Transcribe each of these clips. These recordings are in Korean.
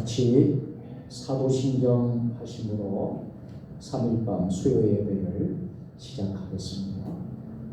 같이 사도신경 하심으로 3일밤 수요 예배를 시작하겠습니다.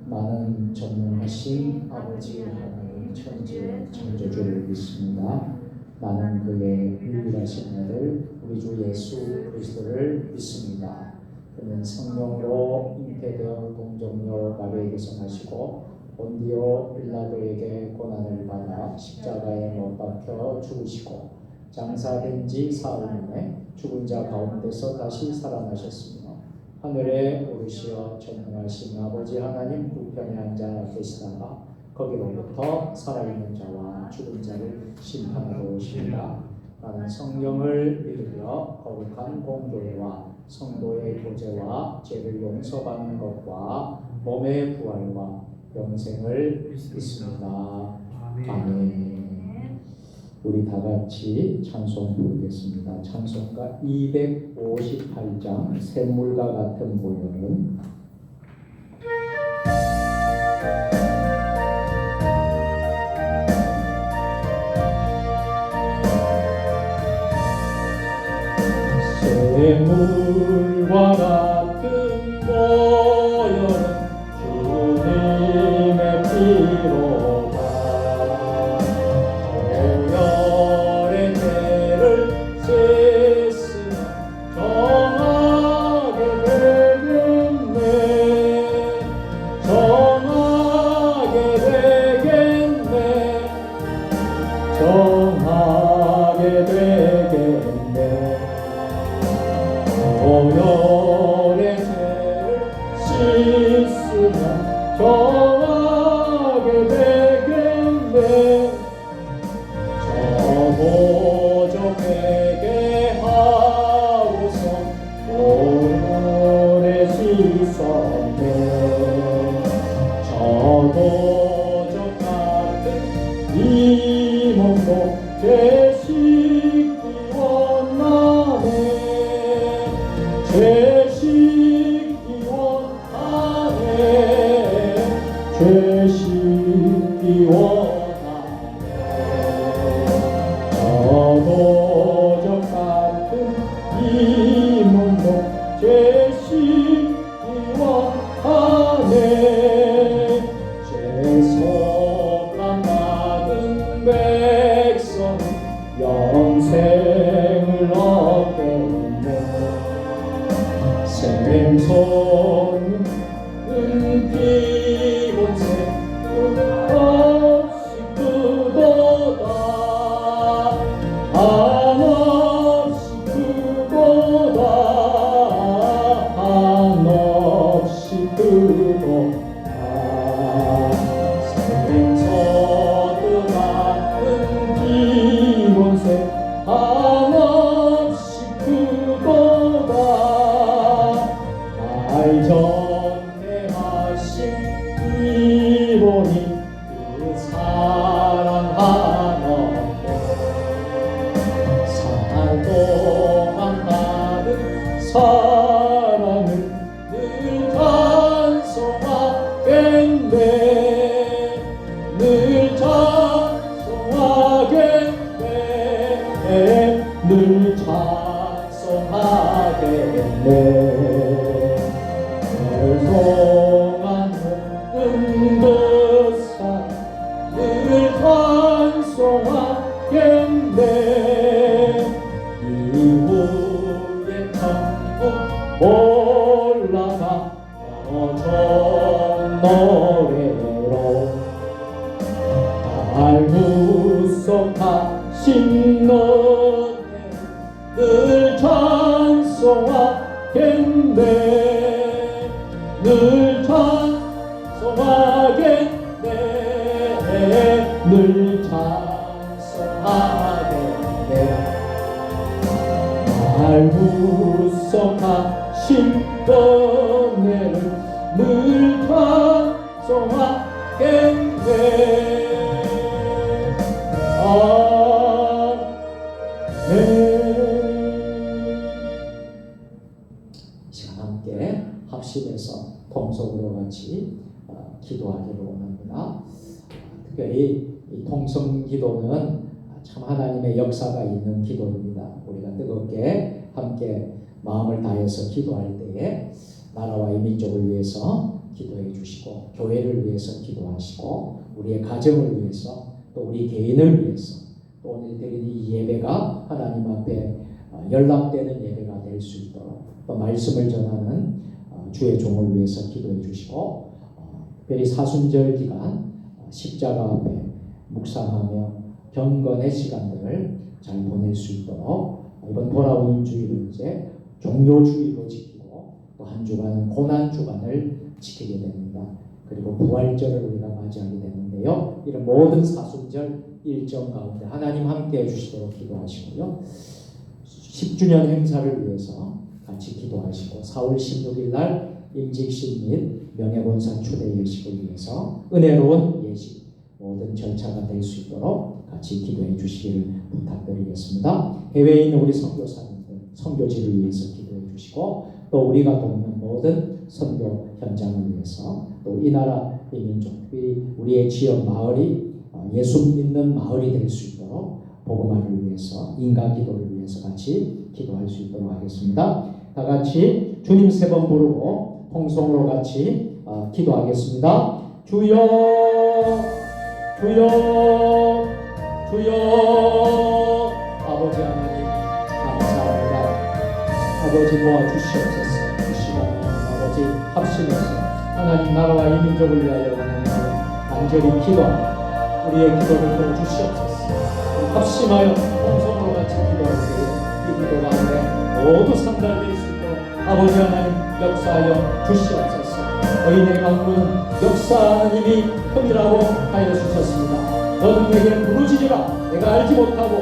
많은 전능하신 아버지 하나님 천지의 창조주를 믿습니다. 나는 그의 유일하신 아들 우리 주 예수 그리스도를 믿습니다. 그는 성령으로 잉태되어 동정녀 마리아에게서 나시고 본디오 빌라도에게 고난을 받아 십자가에 못 박혀 죽으시고 장사된 지 사흘 만에 죽은 자 가운데서 다시 살아나셨으며 하늘에 오르시어 전능하신 아버지 하나님 우편에 앉아 계시다가 거기로부터 살아있는 자와 죽은 자를 심판하러 오십니다. 나는 성령을 믿으며 거룩한 공교회와 성도의 교제와 죄를 용서받는 것과 몸의 부활과 영생을 믿습니다. 아멘. 우리 다 같이 찬송 부르겠습니다. 찬송가 258장 샘물과 같은 보혈은 샘물과 같은 보혈은 주님의 피로다. 보혈의 죄를 씻으면 정하게 되겠네. 정하게 되겠네. 정하게 되겠네. 보혈의 죄를 씻으면 정하게 되겠네. 저 보적 회개하고서 보혈에 씻었네. 저 보적 같은 이 몸도 죄 씻기 원하네. 죄 씻기 원하네. 죄 씻기 원하네. 저 보적 같은 이 몸도 죄 씻기 원하네. 죄속함 받은 백성은 영생을 얻겠네. 샘솟는 피곤새 끝없이 크도다. 한없이 크도다. 한없이 크도다. 샘솟는 같은 피곤새 한없이 크도다. 날 전대하신 이본이 그 사랑 하나에 사날 동안 받은 사랑을 늘 찬송하겠네. 늘 찬송하겠네. 늘 찬송하겠네. 동안 모든 것을 늘 찬송하겠네. 이후에 천국 올라가 좋은 노래로 날 구속하신 너네 늘 찬송하겠네. 늘 찬송하겠네. 늘 찬송하겠네. 날 구속하신 너네를 늘 찬송하겠네. 아멘. 시간 함께 합심해서 통성으로 같이 기도하기를 원합니다. 특별히 이 통성 기도는 참 하나님의 역사가 있는 기도입니다. 우리가 뜨겁게 함께 마음을 다해서 기도할 때에 나라와 이 민족을 위해서 기도해 주시고 교회를 위해서 기도하시고 우리의 가정을 위해서 또 우리 개인을 위해서 또 오늘 드린 이 예배가 하나님 앞에 연락되는 예배가 될 수 있도록 또 말씀을 전하는 주의 종을 위해서 기도해 주시고 특별히 사순절 기간 십자가 앞에 묵상하며 경건의 시간들을 잘 보낼 수 있도록 이번 돌아오는 주일을 이제 종료주일로 지키고 또 한 주간은 고난주간을 지키게 됩니다. 그리고 부활절을 우리가 맞이하게 되는데요. 이런 모든 사순절 일정 가운데 하나님 함께 해주시도록 기도하시고요. 10주년 행사를 위해서 같이 기도하시고 4월 16일 날 임직식 및 명예본상 초대 예식을 위해서 은혜로운 예식 모든 절차가 될 수 있도록 같이 기도해 주시기를 부탁드리겠습니다. 해외에 있는 우리 선교사님들 선교지를 위해서 기도해 주시고 또 우리가 돕는 모든 선교 현장을 위해서 또 이 나라 이 민족 특히 우리의 지역 마을이 예수 믿는 마을이 될 수 있도록 복음화를 위해서 인간 기도를 위해서 같이 기도할 수 있도록 하겠습니다. 다 같이 주님 3번 부르고 통성으로 같이 기도하겠습니다. 주여 주여 주여. 아버지 하나님 감사합니다. 아버지 도와주시옵소서. 이 시간에 아버지 합심해서 하나님 나라와 이 민족을 위하여 하나님 간절히 기도하고 우리의 기도를 들어주시옵소서. 합심하여 통성으로 같이 기도할 때에 이 기도 가운데 모두 상달될 수 있도록 아버지 하나님 역사하여 주시옵소서. 의인의 강구는 역사하는 힘이 큼이라고 하여 주셨습니다. 너는 내게 부르짖으라 내가 알지 못하고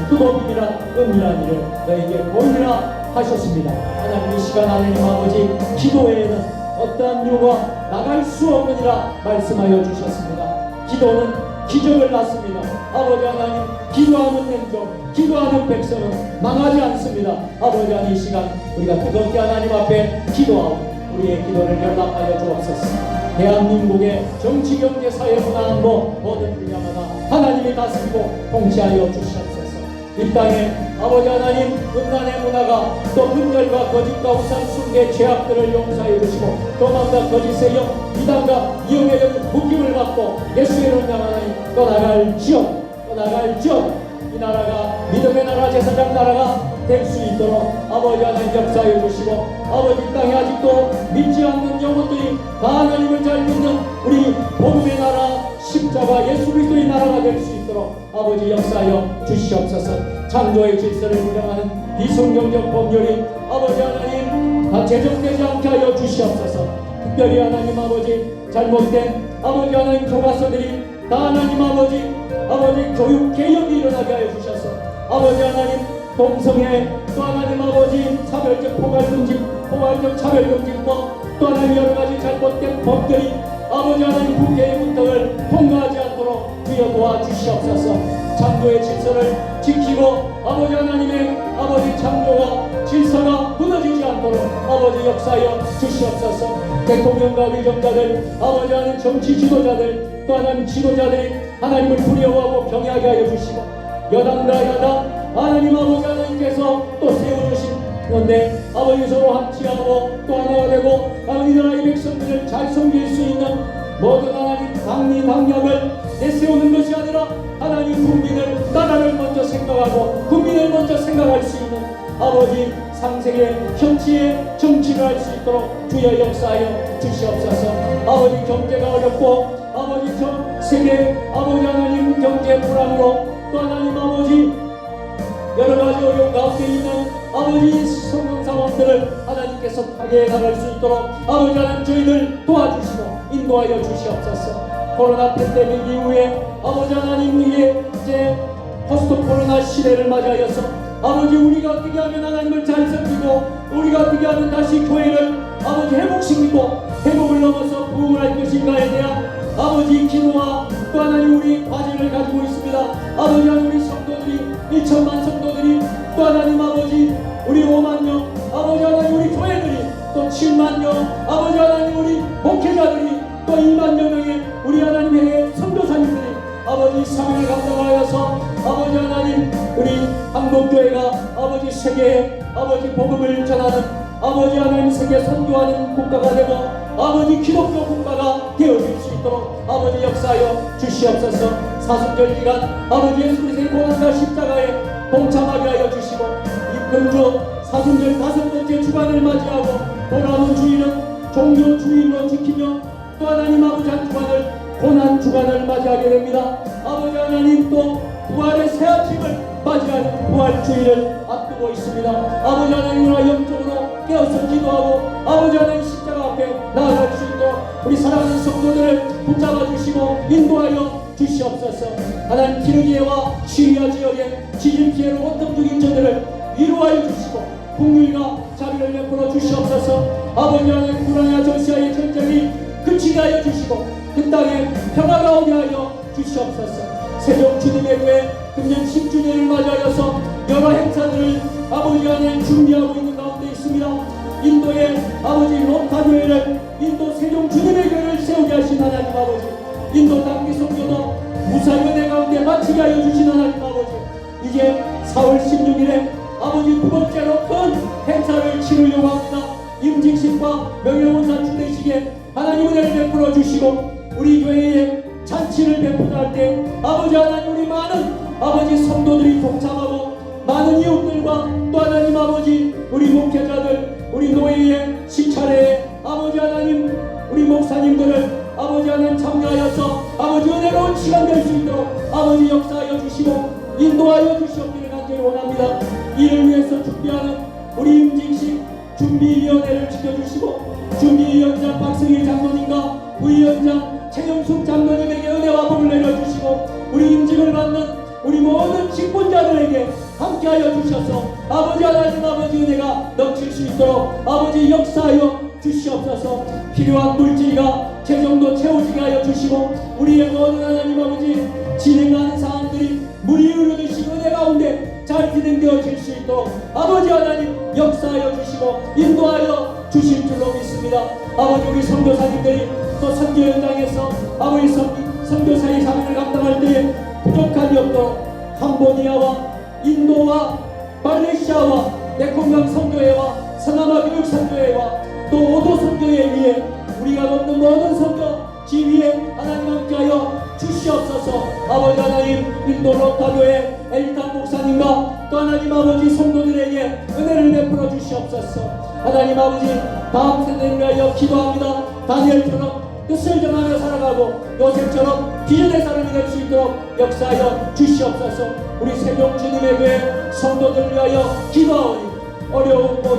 끄덕이라 은밀한 일을 너에게 보이리라 하셨습니다. 하나님 이 시간 하나님 아버지 기도에는 어떠한 이유가 나갈 수 없느니라 말씀하여 주셨습니다. 기도는 기적을 낳습니다. 아버지 하나님 기도하는 민족 기도하는 백성은 망하지 않습니다. 아버지 하나님 이 시간 우리가 뜨겁게 하나님 앞에 기도하고 우리의 기도를 연락하여 주옵소서. 대한민국의 정치, 경제, 사회, 문화, 안보 모든 분야마다 하나님이 다스리고 통치하여 주시옵소서. 이 땅에 아버지 하나님 음란의 문화가 또 분열과 거짓과 우상 숭배 죄악들을 용서해 주시고 도망과 거짓의 영 이단과 이용의 영 묶임을 받고 예수의 이름 하나님 떠나갈지어다. 이 나라가 믿음의 나라 제사장 나라가 될 수 있도록 아버지 하나님 역사해 주시고 아버지 이 땅에 아직도 믿지 않는 영혼들이 다 하나님을 잘 믿는 우리 복음의 나라 십자가 예수 그리스도의 나라가 될 수 있도록 아버지 역사하여 주시옵소서. 창조의 질서를 부정하는 비성경적 법률이 아버지 하나님 다 제정되지 않게 하여 주시옵소서. 특별히 하나님 아버지 잘못된 아버지 하나님 교과서들이 다 하나님 아버지 교육 개혁이 일어나게 하여 주셔서 아버지 하나님 동성애 또 하나님 아버지 차별적 포괄적 차별금지법 또 하나님 여러가지 잘못된 법들이 아버지 하나님 국회의 문턱을 통과하지 않도록 주여 도와주시옵소서. 창조의 질서를 지키고 아버지 하나님의 아버지 창조가 질서가 무너지지 않도록 아버지 역사하여 주시옵소서. 대통령과 위정자들 아버지 하나님 정치 지도자들 또 하나님 지도자들이 하나님을 두려워하고 경외하게 하여 주시고 여당과 야당 하나님 아버지 하나님께서 또 세워주신 그런데 아버지 서로 합치하고 또 하나가 되고 하나님 나라의 백성들을 잘 섬길 수 있는 모든 하나님 당리 당략을 내세우는 것이 아니라 하나님 국민을 나라를 먼저 생각하고 국민을 먼저 생각할 수 있는 아버지 상생의 현치의 정치를 할 수 있도록 주여 역사하여 주시옵소서. 아버지 경제가 어렵고 아버지 전 세계 아버지 하나님 경제 불안으로 또 하나님 아버지 여러가지 어려운 가운데 있는 아버지 성공 상황들을 하나님께서 타개해 나갈 수 있도록 아버지 하나님 저희들 도와주시고 인도하여 주시옵소서. 코로나 팬데믹 이후에 아버지 하나님 위에 이제 포스트 코로나 시대를 맞이하여서 아버지 우리가 어떻게 하면 하나님을 잘 섬기고 우리가 어떻게 하면 다시 교회를 아버지 회복시키고 회복을 넘어서 부흥을 할 것인가에 대한 아버지 기도와 또 하나님 우리 과제를 가지고 있습니다. 아버지 하나님 우리 성도들이 1천만 성도들이 또 하나님 아버지 우리 5만 명 아버지 하나님 우리 교회들이 또 7만 명 아버지 하나님 우리 목회자들이 또 2만 명의 우리 하나님의 선교사님들이 아버지 사명을 감당하여서 아버지 한국교회가 아버지 세계에 아버지 복음을 전하는 아버지 하나님 세계 선교하는 국가가 되고 아버지 기독교 국가가 되어질 수 있도록 아버지 역사하여 주시옵소서. 사순절 기간 아버지 예수 그리스도의 고난과 십자가에 동참하게 하여 주시고 이 금주 사순절 5번째 주간을 맞이하고 돌아오는 주일은 종교 주일로 지키며 또 하나님 아버지 한 주간을 고난 주간을 맞이하게 됩니다. 아버지 하나님 또 부활의 새 아침을 맞이하는 부활주의를 앞두고 있습니다. 아버지 하나님과 영적으로 깨어서 기도하고 아버지 하나님 십자가 앞에 나아갈 수 있도록 우리 사랑하는 성도들을 붙잡아 주시고 인도하여 주시옵소서. 하나님 기르기와 시리아 지역의 지진 피해로 원통 중인 저들을 위로하여 주시고 국률과 자비를 베풀어 주시옵소서. 아버지 하나님 우크라이나 러시아의 전쟁이 그치게 하여 주시고 그 땅에 평화가 오게 하여 주시옵소서. 세종 주님의 교회 금년 10주년을 맞이하여서 여러 행사들을 아버지 안에 준비하고 있는 가운데 있습니다. 인도의 아버지 롬타교회를 인도 세종 주님의 교회를 세우게 하신 하나님 아버지, 인도 단기 선교도 무사연의 가운데 마치게 하여 주신 하나님 아버지, 이제 4월 16일에 아버지 두 번째로 큰 행사를 치르려고 합니다. 임직식과 명예원사 추대식에 하나님 은혜를 베풀어 주시고 우리 교회에 잔치를 베푸할 때 아버지 하나님 우리 많은 아버지 성도들이 동참하고 많은 이웃들과 또 하나님 아버지 우리 목회자들 우리 노예의 시차례에 아버지 하나님 우리 목사님들을 아버지 하나님 참여하여서 아버지 은혜로운 시간 될 수 있도록 아버지 역사하여 주시고 인도하여 주시옵기를 간절히 원합니다. 이를 위해서 준비하는 우리 임직식 준비위원회를 지켜주시고 준비위원장 박승희 장로님과 부위원장 최영숙 장로님에게 은혜와 복을 내려주시고 우리 임직을 받는 우리 모든 직분자들에게 함께하여 주셔서 아버지 하나님 아버지 은혜가 넘칠 수 있도록 아버지 역사하여 주시옵소서. 필요한 물질과 재정도 채워지게 하여 주시고 우리의 모든 하나님 아버지 진행하는 사항들이 물이 흐르듯이 은혜 가운데 잘 진행되어질 수 있도록 아버지 하나님 역사하여 주시고 인도하여 주실 줄로 믿습니다. 아버지 우리 선교사님들이 또 선교 현장에서 아버지 선교사의 사명을 감당할 때에 부족함이 없도록 캄보디아와 인도와 말레이시아와 메콩강 선교회와 서남아 교육 선교회와 또 오도 선교회 위에 우리가 얻는 모든 선교 지위에 하나님 함께하여 주시옵소서. 아버지 하나님 인도 롯타교회 엘리탄 목사님과 또 하나님 아버지 성도들에게 은혜를 베풀어 주시옵소서. 하나님 아버지 다음 세대를 위하여 기도합니다. 다니엘처럼 뜻을 정하며 살아가고 요셉처럼 비전의 사람이 될 수 있도록 역사하여 주시옵소서. 우리 세종 주님의 교회 성도들을 위하여 기도하오니 어려우고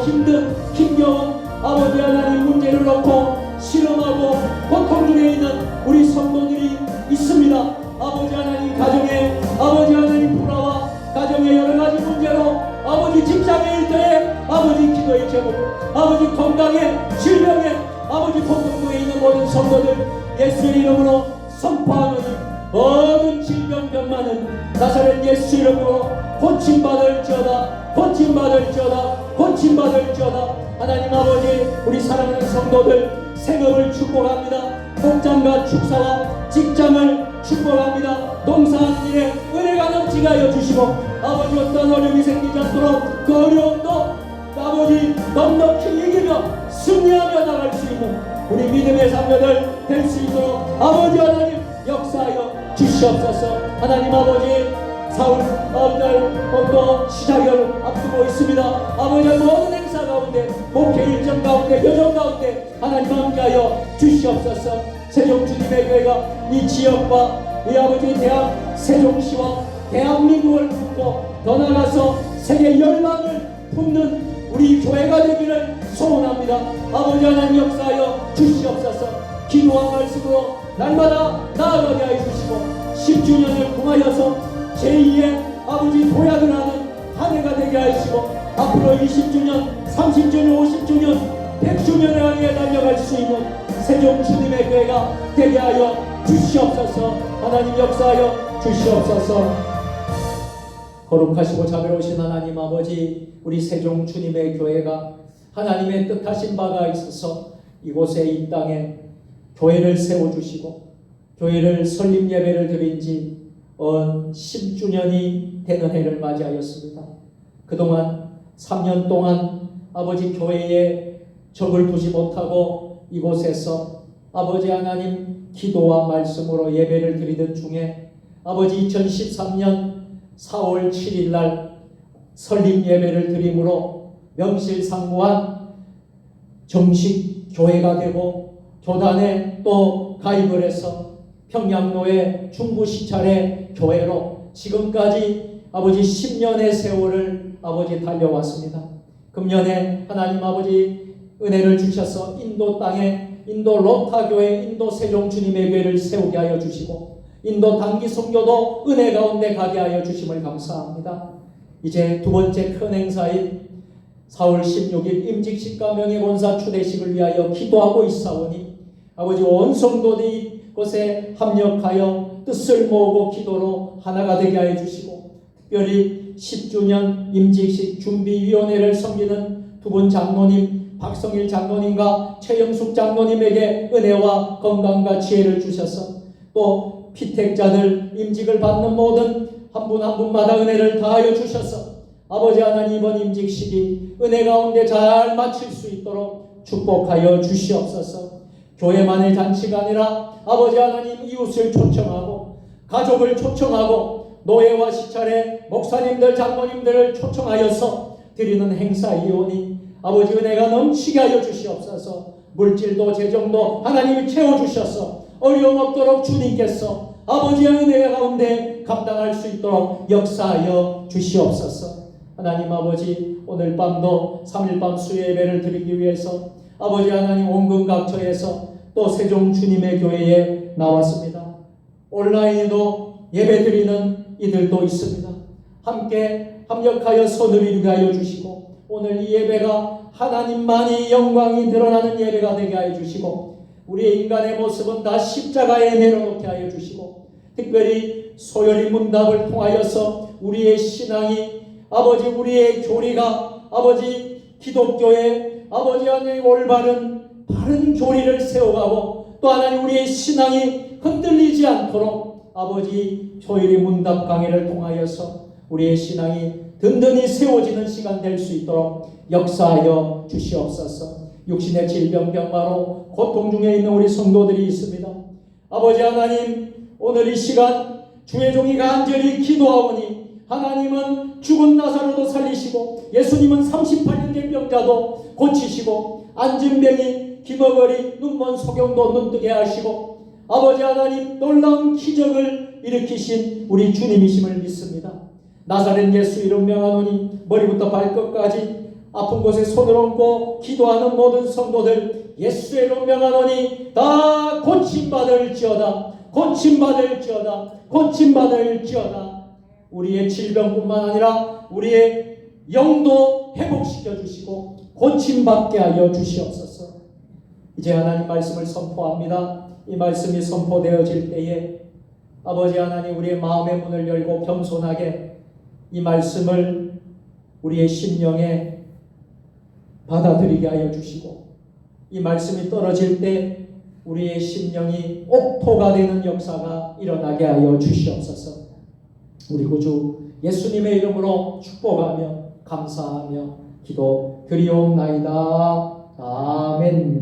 힘겨운 아버지 하나님 문제를 놓고 실험하고 고통 중에 있는 우리 성도들이 있습니다. 아버지 하나님 가정에 아버지 하나님 불화와 가정의 여러 가지 문제로 아버지 직장의 일터에 아버지 기도의 제목 아버지 건강에 질병에 아버지 고통 중에 있는 모든 성도들 예수의 이름으로 선포하노니 모든 질병 병만은 나사렛 예수 이름으로 고침받을지어다 고침받을지어다 고침받을지어다. 하나님 아버지 우리 사랑하는 성도들 생업을 축복합니다. 목장과 축사와 직장을 축복합니다. 농사하는 일에 은혜가 넘치게 하여 주시고 아버지 어떤 어려움이 생기지 않도록 그 어려움도 아버지 넉넉히 이기며 승리하며 나갈 수 있는 우리 믿음의 자녀들 될 수 있도록 아버지 하나님 역사하여 주시옵소서. 하나님 아버지 4월 또 시작을 앞두고 있습니다. 아버지의 모든 행사 가운데 목회 일정 가운데 여정 가운데 하나님 함께하여 주시옵소서. 세종 주님의 교회가 이 지역과 이 아버지 대학 세종시와 대한민국을 품고 더 나아가서 세계 열망을 품는 우리 교회가 되기를 소원합니다. 아버지 하나님 역사하여 주시옵소서. 기도한 말씀으로 날마다 나아가게 하여 주시고 10주년을 통하여서 제2의 아버지 도약을 하는 한 해가 되게 하시고 앞으로 20주년, 30주년, 50주년, 100주년을 향해 달려갈 수 있는 세종 주님의 교회가 되게 하여 주시옵소서. 하나님 역사하여 주시옵소서. 거룩하시고 자비로우신 하나님 아버지 우리 세종 주님의 교회가 하나님의 뜻하신 바가 있어서 이곳에 이 땅에 교회를 세워주시고 교회를 설립 예배를 드린 지 10주년이 되는 해를 맞이하였습니다. 그동안 3년 동안 아버지 교회에 적을 두지 못하고 이곳에서 아버지 하나님 기도와 말씀으로 예배를 드리던 중에 아버지 2013년 4월 7일 날 설립 예배를 드림으로 명실상부한 정식 교회가 되고 교단에 또 가입을 해서 평양로의 중부시찰의 교회로 지금까지 아버지 10년의 세월을 아버지 달려왔습니다. 금년에 하나님 아버지 은혜를 주셔서 인도 땅에 인도 로타교회 인도 세종 주님의 교회를 세우게 하여 주시고 인도 단기 선교도 은혜 가운데 가게 하여 주심을 감사합니다. 이제 두 번째 큰 행사인 4월 16일 임직식과 명예본사 추대식을 위하여 기도하고 있사오니 아버지 온 성도들이 이곳에 합력하여 뜻을 모으고 기도로 하나가 되게 하여 주시고 특별히 10주년 임직식 준비위원회를 섬기는 두 분 장로님 박성일 장로님과 최영숙 장로님에게 은혜와 건강과 지혜를 주셔서 또 피택자들 임직을 받는 모든 한 분 한 분마다 은혜를 다하여 주셔서 아버지 하나님 이번 임직식이 은혜 가운데 잘 마칠 수 있도록 축복하여 주시옵소서. 교회만의 잔치가 아니라 아버지 하나님 이웃을 초청하고 가족을 초청하고 노예와 시찰의 목사님들 장로님들을 초청하여서 드리는 행사이오니 아버지 은혜가 넘치게 하여 주시옵소서. 물질도 재정도 하나님이 채워주셔서 어려움 없도록 주님께서 아버지의 은혜 가운데 감당할 수 있도록 역사하여 주시옵소서. 하나님 아버지 오늘 밤도 3일 밤 수요예배를 드리기 위해서 아버지 하나님 온근각처에서 또 세종 주님의 교회에 나왔습니다. 온라인에도 예배드리는 이들도 있습니다. 함께 합력하여 손을 이루게 하여 주시고 오늘 이 예배가 하나님만이 영광이 드러나는 예배가 되게 하여 주시고 우리의 인간의 모습은 다 십자가에 내려놓게 하여 주시고 특별히 소열이 문답을 통하여서 우리의 신앙이 아버지 우리의 교리가 아버지 기독교의 아버지 하나님 올바른 바른 교리를 세워가고 또 하나님 우리의 신앙이 흔들리지 않도록 아버지 소열이 문답 강해를 통하여서 우리의 신앙이 든든히 세워지는 시간 될 수 있도록 역사하여 주시옵소서. 육신의 질병 병마로 고통 중에 있는 우리 성도들이 있습니다. 아버지 하나님 오늘 이 시간 주의 종이 간절히 기도하오니 하나님은 죽은 나사로도 살리시고 예수님은 38년 된 병자도 고치시고 안진병이 기머거리 눈먼 소경도 눈뜨게 하시고 아버지 하나님 놀라운 기적을 일으키신 우리 주님이심을 믿습니다. 나사렛 예수 이름 명하노니 머리부터 발끝까지 아픈 곳에 손을 얹고 기도하는 모든 성도들 예수의 이름 명하노니 다 고침받을지어다 고침받을지어다 고침받을지어다. 우리의 질병뿐만 아니라 우리의 영도 회복시켜 주시고 고침받게 하여 주시옵소서. 이제 하나님 말씀을 선포합니다. 이 말씀이 선포되어질 때에 아버지 하나님 우리의 마음의 문을 열고 겸손하게 이 말씀을 우리의 심령에 받아들이게 하여 주시고 이 말씀이 떨어질 때 우리의 심령이 옥토가 되는 역사가 일어나게 하여 주시옵소서. 우리 구주 예수님의 이름으로 축복하며 감사하며 기도 드리옵나이다. 아멘.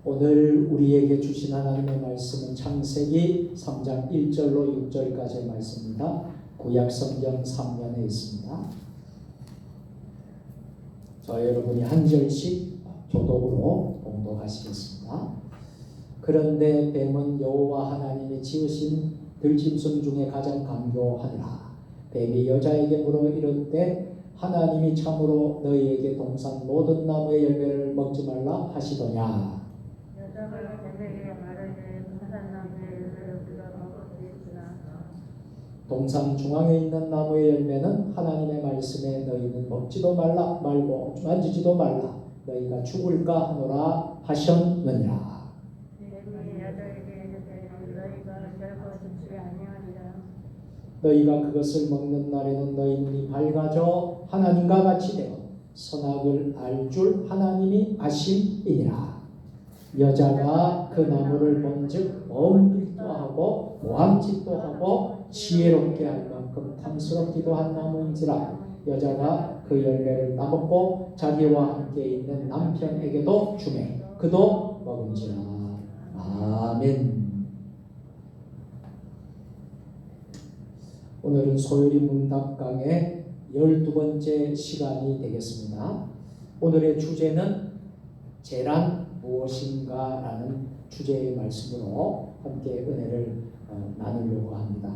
오늘 우리에게 주신 하나님의 말씀은 창세기 3장 1절로 6절까지의 말씀입니다. 구약성경 3면에 있습니다. 저 여러분이 한 절씩 교독으로 봉독하시겠습니다. 그런데 뱀은 여호와 하나님이 지으신 들짐승 중에 가장 강교하니라. 뱀이 여자에게 물어 이르되 하나님이 참으로 너희에게 동산 모든 나무의 열매를 먹지 말라 하시더냐. 동산 중앙에 있는 나무의 열매는 하나님의 말씀에 너희는 먹지도 말라 말고 만지지도 말라 너희가 죽을까 하노라 하셨느니라. 너희가 그것을 먹는 날에는 너희 눈이 밝아져 하나님과 같이 되어 선악을 알 줄 하나님이 아심이니라. 여자가 그 나무를 본즉 먹을빛도 하고 모함짓도 하고 지혜롭게 할 만큼 탐스럽기도 한 나무인지라. 여자가 그 열매를 따먹고 자기와 함께 있는 남편에게도 주매 그도 먹은지라. 아멘. 오늘은 소율이 문답강의 12번째 시간이 되겠습니다. 오늘의 주제는 재란 무엇인가 라는 주제의 말씀으로 함께 은혜를 나누려고 합니다.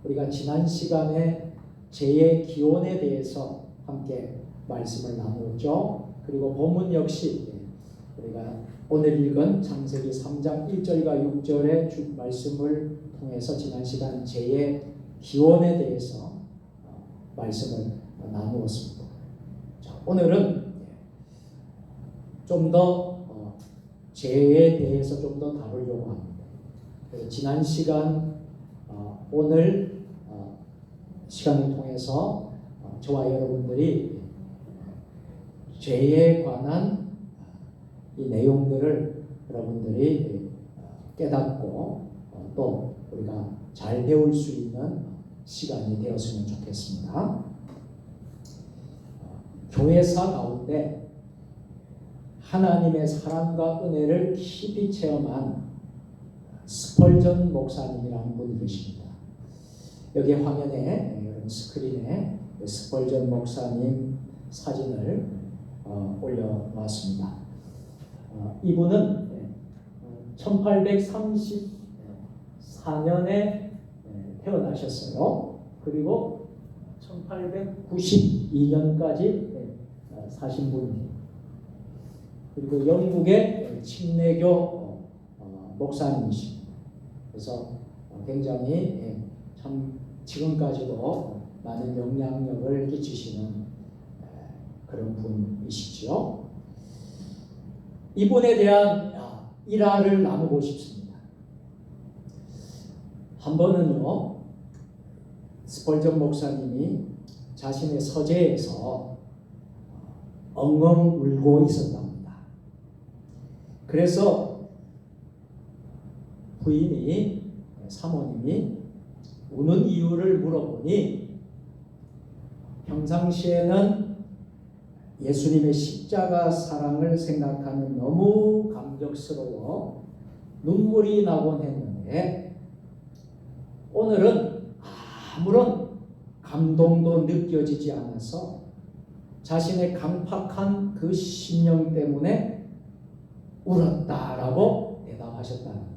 우리가 지난 시간에 재의 기원에 대해서 함께 말씀을 나누었죠. 그리고 본문 역시 우리가 오늘 읽은 창세기 3장 1절과 6절의 말씀을 통해서 지난 시간 재의 기원에 대해서 말씀을 나누었습니다. 자, 오늘은 좀 더 재에 대해서 좀 더 다루려고 합니다. 지난 시간 오늘 시간을 통해서 저와 여러분들이 죄에 관한 이 내용들을 여러분들이 깨닫고 또 우리가 잘 배울 수 있는 시간이 되었으면 좋겠습니다. 교회사 가운데 하나님의 사랑과 은혜를 깊이 체험한 스펄전 목사님이라는 분이 계십니다. 여기 화면에 여러분 스크린에 스펄전 목사님 사진을 올려놨습니다. 이분은 1834년에 태어나셨어요. 그리고 1892년까지 사신 분이에요. 그리고 영국의 침례교 목사님이십니다. 그래서 굉장히 참 지금까지도 많은 영향력을 끼치시는 그런 분이시죠. 이분에 대한 일화를 나누고 싶습니다. 한 번은요, 스펄전 목사님이 자신의 서재에서 엉엉 울고 있었답니다. 그래서 부인이, 사모님이 우는 이유를 물어보니 평상시에는 예수님의 십자가 사랑을 생각하면 너무 감격스러워 눈물이 나곤 했는데 오늘은 아무런 감동도 느껴지지 않아서 자신의 강팍한 그 심령 때문에 울었다라고 대답하셨다는 겁니다.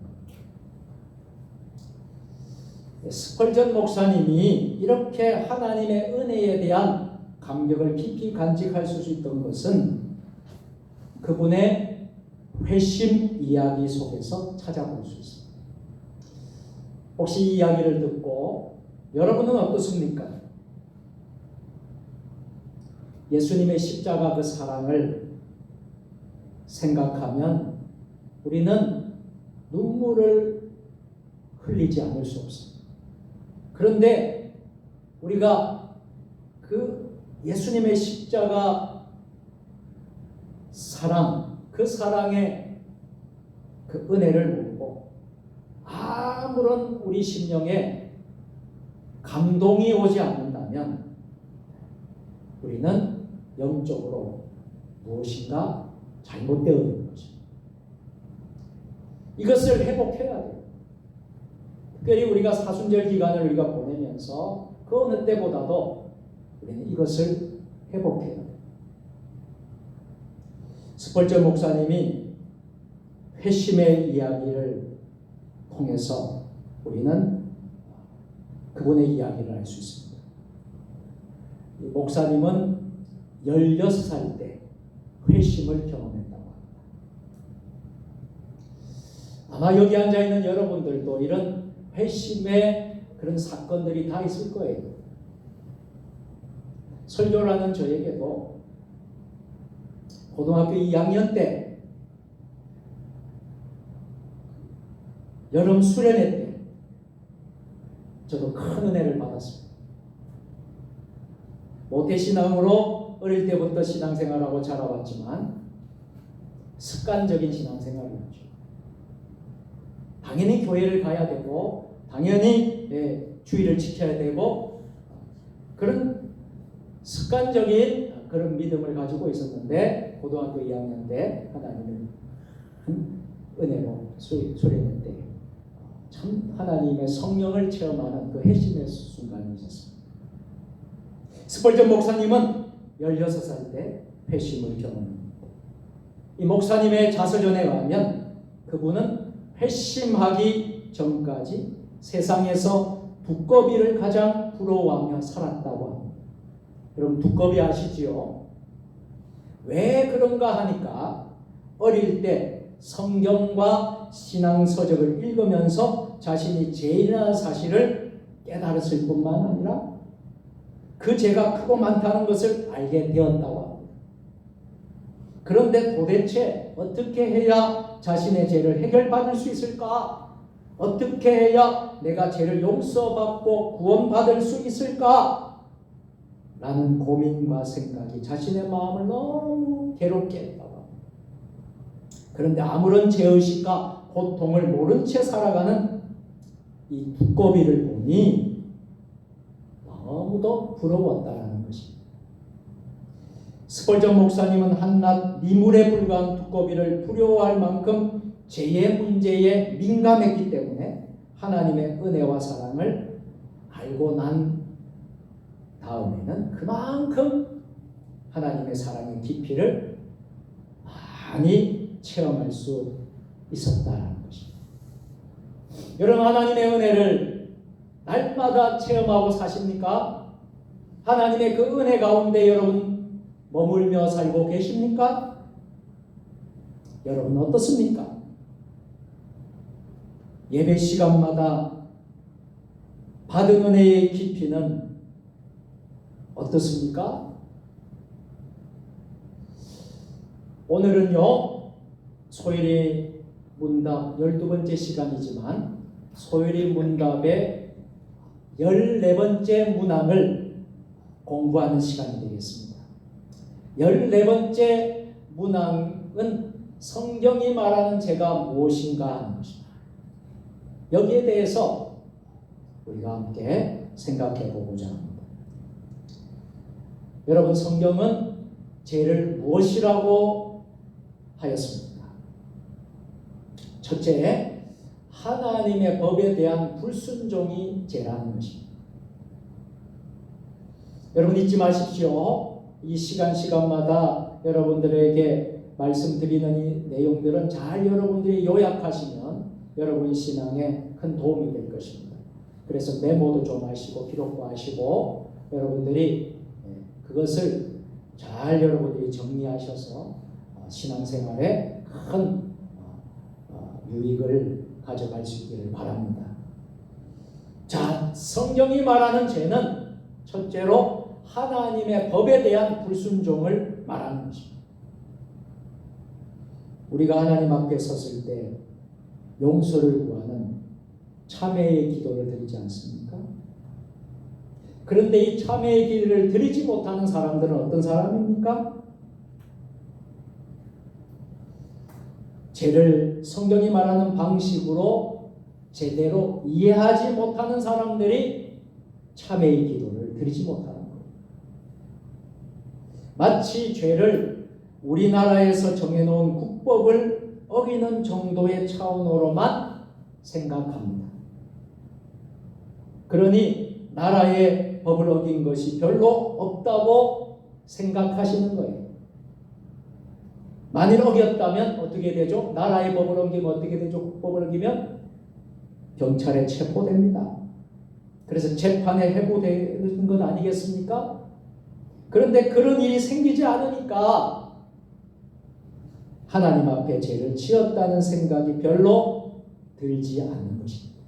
스펄전 목사님이 이렇게 하나님의 은혜에 대한 감격을 깊이 간직할 수 있던 것은 그분의 회심 이야기 속에서 찾아볼 수 있습니다. 혹시 이 이야기를 듣고 여러분은 어떻습니까? 예수님의 십자가 그 사랑을 생각하면 우리는 눈물을 흘리지 않을 수 없습니다. 그런데 우리가 그 예수님의 십자가 사랑, 그 사랑의 그 은혜를 모르고 아무런 우리 심령에 감동이 오지 않는다면 우리는 영적으로 무엇인가 잘못되어 있는 것입니다. 이것을 회복해야 돼요. 특별히 우리가 사순절 기간을 우리가 보내면서 그 어느 때보다도 우리는 이것을 회복해야 돼요. 스펄전 목사님이 회심의 이야기를 통해서 우리는 그분의 이야기를 알 수 있습니다. 이 목사님은 16살 때 회심을 경험했다고 합니다. 아마 여기 앉아있는 여러분들도 이런 회심의 그런 사건들이 다 있을 거예요. 설교라는 저에게도 고등학교 2학년 때 여름 수련회 때 저도 큰 은혜를 받았습니다. 모태신앙으로 어릴 때부터 신앙생활하고 자라왔지만 습관적인 신앙생활이었죠. 당연히 교회를 가야 되고 당연히 주의를 지켜야 되고 그런 습관적인 그런 믿음을 가지고 있었는데 고등학교 2학년 때 하나님은 은혜로 수련회 때 참 하나님의 성령을 체험하는 그 핵심의 순간이 있었습니다. 스펄전 목사님은 16살 때 회심을 경험합니다. 이 목사님의 자서전에 가면 그분은 회심하기 전까지 세상에서 두꺼비를 가장 부러워하며 살았다고 합니다. 여러분 두꺼비 아시지요? 왜 그런가 하니까 어릴 때 성경과 신앙서적을 읽으면서 자신이 죄인이라는 사실을 깨달았을 뿐만 아니라 그 죄가 크고 많다는 것을 알게 되었다고 합니다. 그런데 도대체 어떻게 해야 자신의 죄를 해결받을 수 있을까? 어떻게 해야 내가 죄를 용서받고 구원받을 수 있을까? 라는 고민과 생각이 자신의 마음을 너무 괴롭게 했다고 합니다. 그런데 아무런 죄의식과 고통을 모른 채 살아가는 이 두꺼비를 보니 너무도 부러웠다라는 것입니다. 스펄전 목사님은 한낱 미물에 불과한 두꺼비를 두려워할 만큼 죄의 문제에 민감했기 때문에 하나님의 은혜와 사랑을 알고 난 다음에는 그만큼 하나님의 사랑의 깊이를 많이 체험할 수 있었다는 것입니다. 여러분 하나님의 은혜를 날마다 체험하고 사십니까? 하나님의 그 은혜 가운데 여러분 머물며 살고 계십니까? 여러분 어떻습니까? 예배 시간마다 받은 은혜의 깊이는 어떻습니까? 오늘은요 소일이 문답 12번째 시간이지만 소일이 문답의 14번째 문항을 공부하는 시간이 되겠습니다. 14번째 문항은 성경이 말하는 죄가 무엇인가 하는 것입니다. 여기에 대해서 우리가 함께 생각해 보고자 합니다. 여러분 성경은 죄를 무엇이라고 하였습니까? 첫째, 하나님의 법에 대한 불순종이 죄라는 것입니다. 여러분 잊지 마십시오. 이 시간마다 여러분들에게 말씀드리는 이 내용들은 잘 여러분들이 요약하시면 여러분 신앙에 큰 도움이 될 것입니다. 그래서 메모도 좀 하시고 기록도 하시고 여러분들이 그것을 잘 여러분들이 정리하셔서 신앙생활에 큰 유익을 가져갈 수 있기를 바랍니다. 자, 성경이 말하는 죄는 첫째로 하나님의 법에 대한 불순종을 말하는 것입니다. 우리가 하나님 앞에 섰을 때 용서를 구하는 참회의 기도를 드리지 않습니까? 그런데 이 참회의 기도를 드리지 못하는 사람들은 어떤 사람입니까? 죄를 성경이 말하는 방식으로 제대로 이해하지 못하는 사람들이 참회의 기도를 드리지 못하는 거예요. 마치 죄를 우리나라에서 정해놓은 국법을 어기는 정도의 차원으로만 생각합니다. 그러니 나라의 법을 어긴 것이 별로 없다고 생각하시는 거예요. 만일 어겼다면 어떻게 되죠? 나라의 법을 어기면 어떻게 되죠? 국법을 어기면 경찰에 체포됩니다. 그래서 재판에 회부되는 것 아니겠습니까? 그런데 그런 일이 생기지 않으니까 하나님 앞에 죄를 지었다는 생각이 별로 들지 않는 것입니다.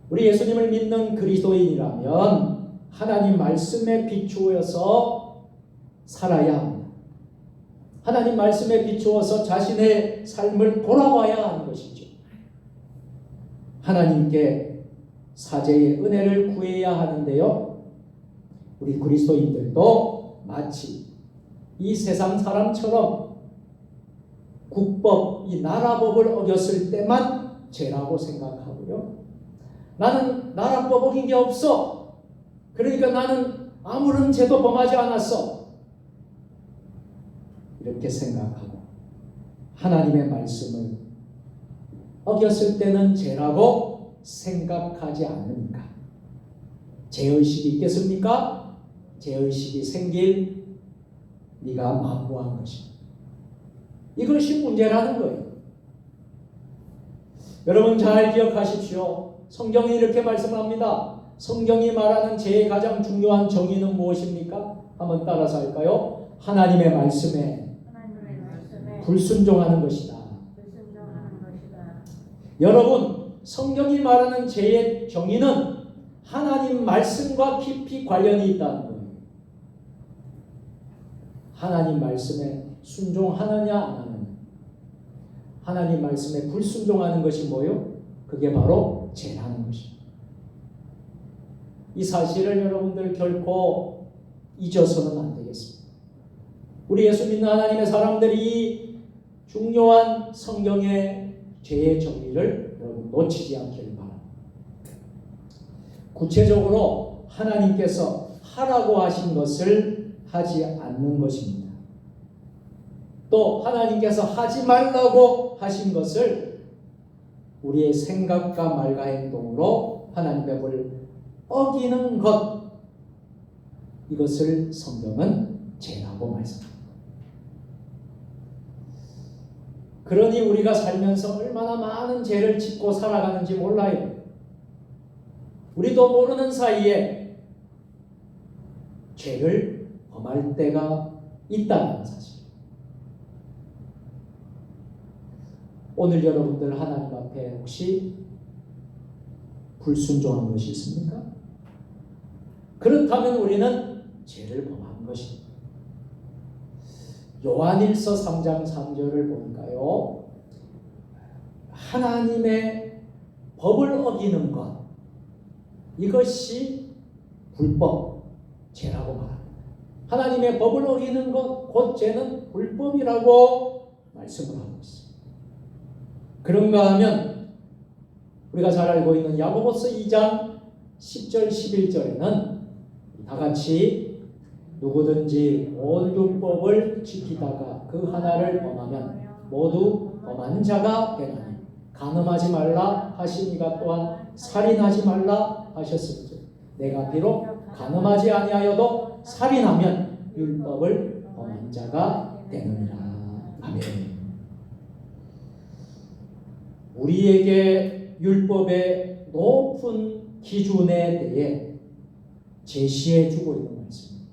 우리 예수님을 믿는 그리스도인이라면 하나님 말씀에 비추어서 살아야 합니다. 하나님 말씀에 비추어서 자신의 삶을 돌아봐야 하는 것이죠. 하나님께 사죄의 은혜를 구해야 하는데요. 우리 그리스도인들도 마치 이 세상 사람처럼 국법, 이 나라법을 어겼을 때만 죄라고 생각하고요. 나는 나라법 어긴 게 없어. 그러니까 나는 아무런 죄도 범하지 않았어. 이렇게 생각하고 하나님의 말씀을 어겼을 때는 죄라고 생각하지 않으니까 죄의식이 있겠습니까? 죄의식이 생길 네가 만무한 것입니다. 이것이 문제라는 거예요. 여러분 잘 기억하십시오. 성경이 이렇게 말씀합니다. 성경이 말하는 죄의 가장 중요한 정의는 무엇입니까? 한번 따라서 할까요? 하나님의 말씀에 불순종하는 것이다. 여러분, 성경이 말하는 죄의 정의는 하나님 말씀과 깊이 관련이 있다는 거예요. 하나님 말씀에 순종하느냐 안 하느냐. 하나님 말씀에 불순종하는 것이 뭐요? 그게 바로 죄라는 것입니다. 이 사실을 여러분들 결코 잊어서는 안 되겠습니다. 우리 예수 믿는 하나님의 사람들이 중요한 성경의 죄의 정의를 여러분 놓치지 않기를 바랍니다. 구체적으로 하나님께서 하라고 하신 것을 하지 않는 것입니다. 또 하나님께서 하지 말라고 하신 것을 우리의 생각과 말과 행동으로 하나님의 법을 어기는 것, 이것을 성경은 죄라고 말씀합니다. 그러니 우리가 살면서 얼마나 많은 죄를 짓고 살아가는지 몰라요. 우리도 모르는 사이에 죄를 범할 때가 있다는 사실. 오늘 여러분들 하나님 앞에 혹시 불순종한 것이 있습니까? 그렇다면 우리는 죄를 범한 것입니다. 요한일서 3장 3절을 보니까요, 하나님의 법을 어기는 것, 이것이 불법, 죄라고 말합니다. 하나님의 법을 어기는 것, 곧 죄는 불법이라고 말씀을 하고 있습니다. 그런가 하면 우리가 잘 알고 있는 야고보서 2장 10절 11절에는 다같이 누구든지 온 율법을 지키다가 그 하나를 범하면 모두 범한 자가 되나니 간음하지 말라 하시니가 또한 살인하지 말라 하셨으니 내가 비록 간음하지 아니하여도 살인하면 율법을 범한 자가 되느니라. 아멘. 우리에게 율법의 높은 기준에 대해 제시해 주고 있는 말씀입니다.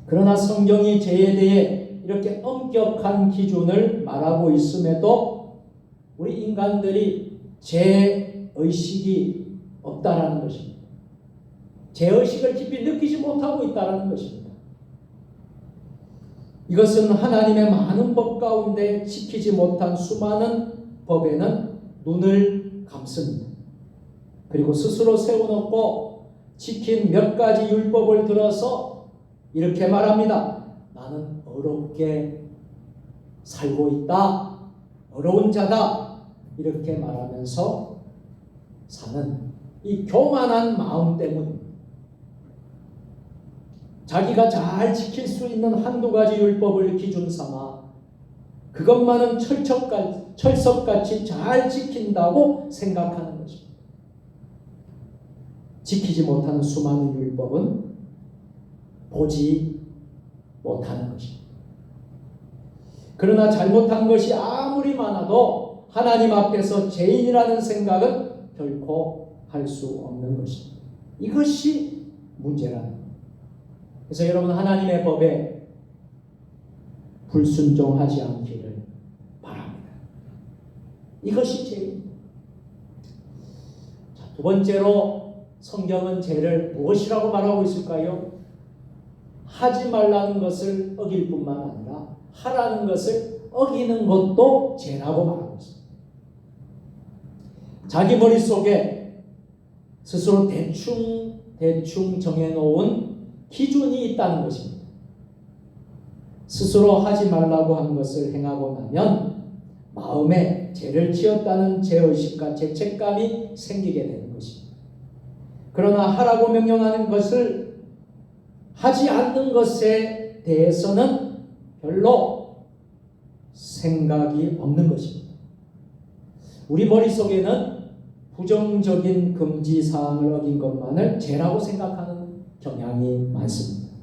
그러나 성경이 죄에 대해 이렇게 엄격한 기준을 말하고 있음에도 우리 인간들이 죄의식이 없다라는 것입니다. 죄의식을 깊이 느끼지 못하고 있다라는 것입니다. 이것은 하나님의 많은 법 가운데 지키지 못한 수많은 법에는 눈을 감습니다. 그리고 스스로 세워놓고 지킨 몇 가지 율법을 들어서 이렇게 말합니다. 나는 어렵게 살고 있다. 어려운 자다. 이렇게 말하면서 사는 이 교만한 마음 때문입니다. 자기가 잘 지킬 수 있는 한두 가지 율법을 기준 삼아 그것만은 철석같이 잘 지킨다고 생각하는 것입니다. 지키지 못하는 수많은 율법은 보지 못하는 것입니다. 그러나 잘못한 것이 아무리 많아도 하나님 앞에서 죄인이라는 생각은 결코 할 수 없는 것입니다. 이것이 문제라는 겁니다. 그래서 여러분 하나님의 법에 불순종하지 않기를 바랍니다. 이것이 죄입니다. 자, 두 번째로 성경은 죄를 무엇이라고 말하고 있을까요? 하지 말라는 것을 어길 뿐만 아니라 하라는 것을 어기는 것도 죄라고 말하고 있습니다. 자기 머릿속에 스스로 대충 정해놓은 기준이 있다는 것입니다. 스스로 하지 말라고 한 것을 행하고 나면 마음에 죄를 지었다는 죄의식과 죄책감이 생기게 되는 것입니다. 그러나 하라고 명령하는 것을 하지 않는 것에 대해서는 별로 생각이 없는 것입니다. 우리 머릿속에는 부정적인 금지사항을 어긴 것만을 죄라고 생각하는 경향이 많습니다.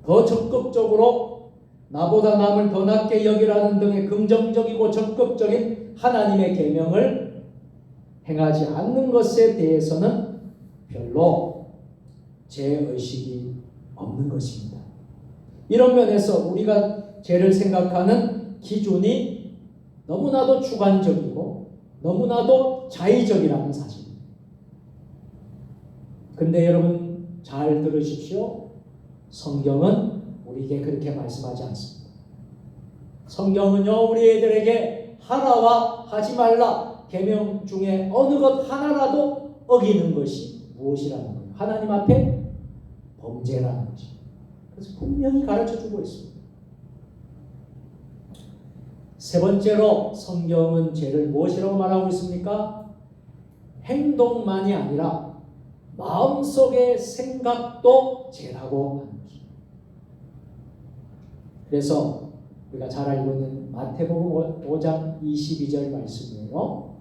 더 적극적으로 나보다 남을 더 낮게 여기라는 등의 긍정적이고 적극적인 하나님의 계명을 행하지 않는 것에 대해서는 별로 죄의식이 없는 것입니다. 이런 면에서 우리가 죄를 생각하는 기준이 너무나도 주관적이고 너무나도 자의적이라는 사실입니다. 근데 여러분 잘 들으십시오. 성경은 우리에게 그렇게 말씀하지 않습니다. 성경은요, 우리 애들에게 하라와 하지 말라 계명 중에 어느 것 하나라도 어기는 것이 무엇이라는 거예요? 하나님 앞에 범죄라는 것입니다. 그래서 분명히 가르쳐주고 있습니다. 세 번째로 성경은 죄를 무엇이라고 말하고 있습니까? 행동만이 아니라 마음속의 생각도 죄라고 하는 것입니다. 그래서 우리가 잘 알고 있는 마태복음 5장 22절 말씀이에요.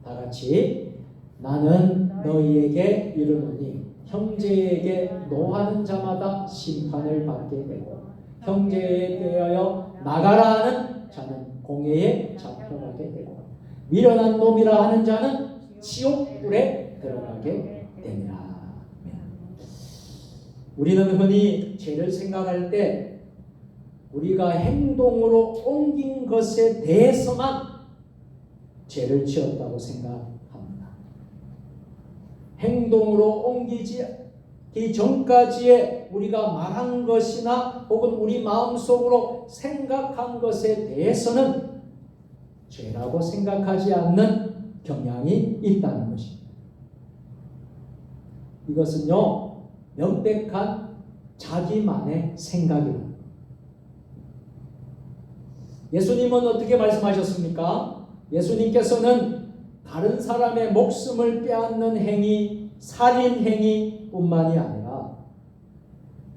다 같이 나는 너희에게 이르노니 형제에게 노하는 자마다 심판을 받게 되고 형제에 대하여 나가라 하는 자는 공회에 잡혀가게 되고 미련한 놈이라 하는 자는 지옥불에 들어가게 되니라. 우리는 흔히 죄를 생각할 때 우리가 행동으로 옮긴 것에 대해서만 죄를 지었다고 생각합니다. 행동으로 옮기지 전까지의 우리가 말한 것이나 혹은 우리 마음속으로 생각한 것에 대해서는 죄라고 생각하지 않는 경향이 있다는 것입니다. 이것은요, 명백한 자기만의 생각입니다. 예수님은 어떻게 말씀하셨습니까? 예수님께서는 다른 사람의 목숨을 빼앗는 행위, 살인 행위 뿐만이 아니라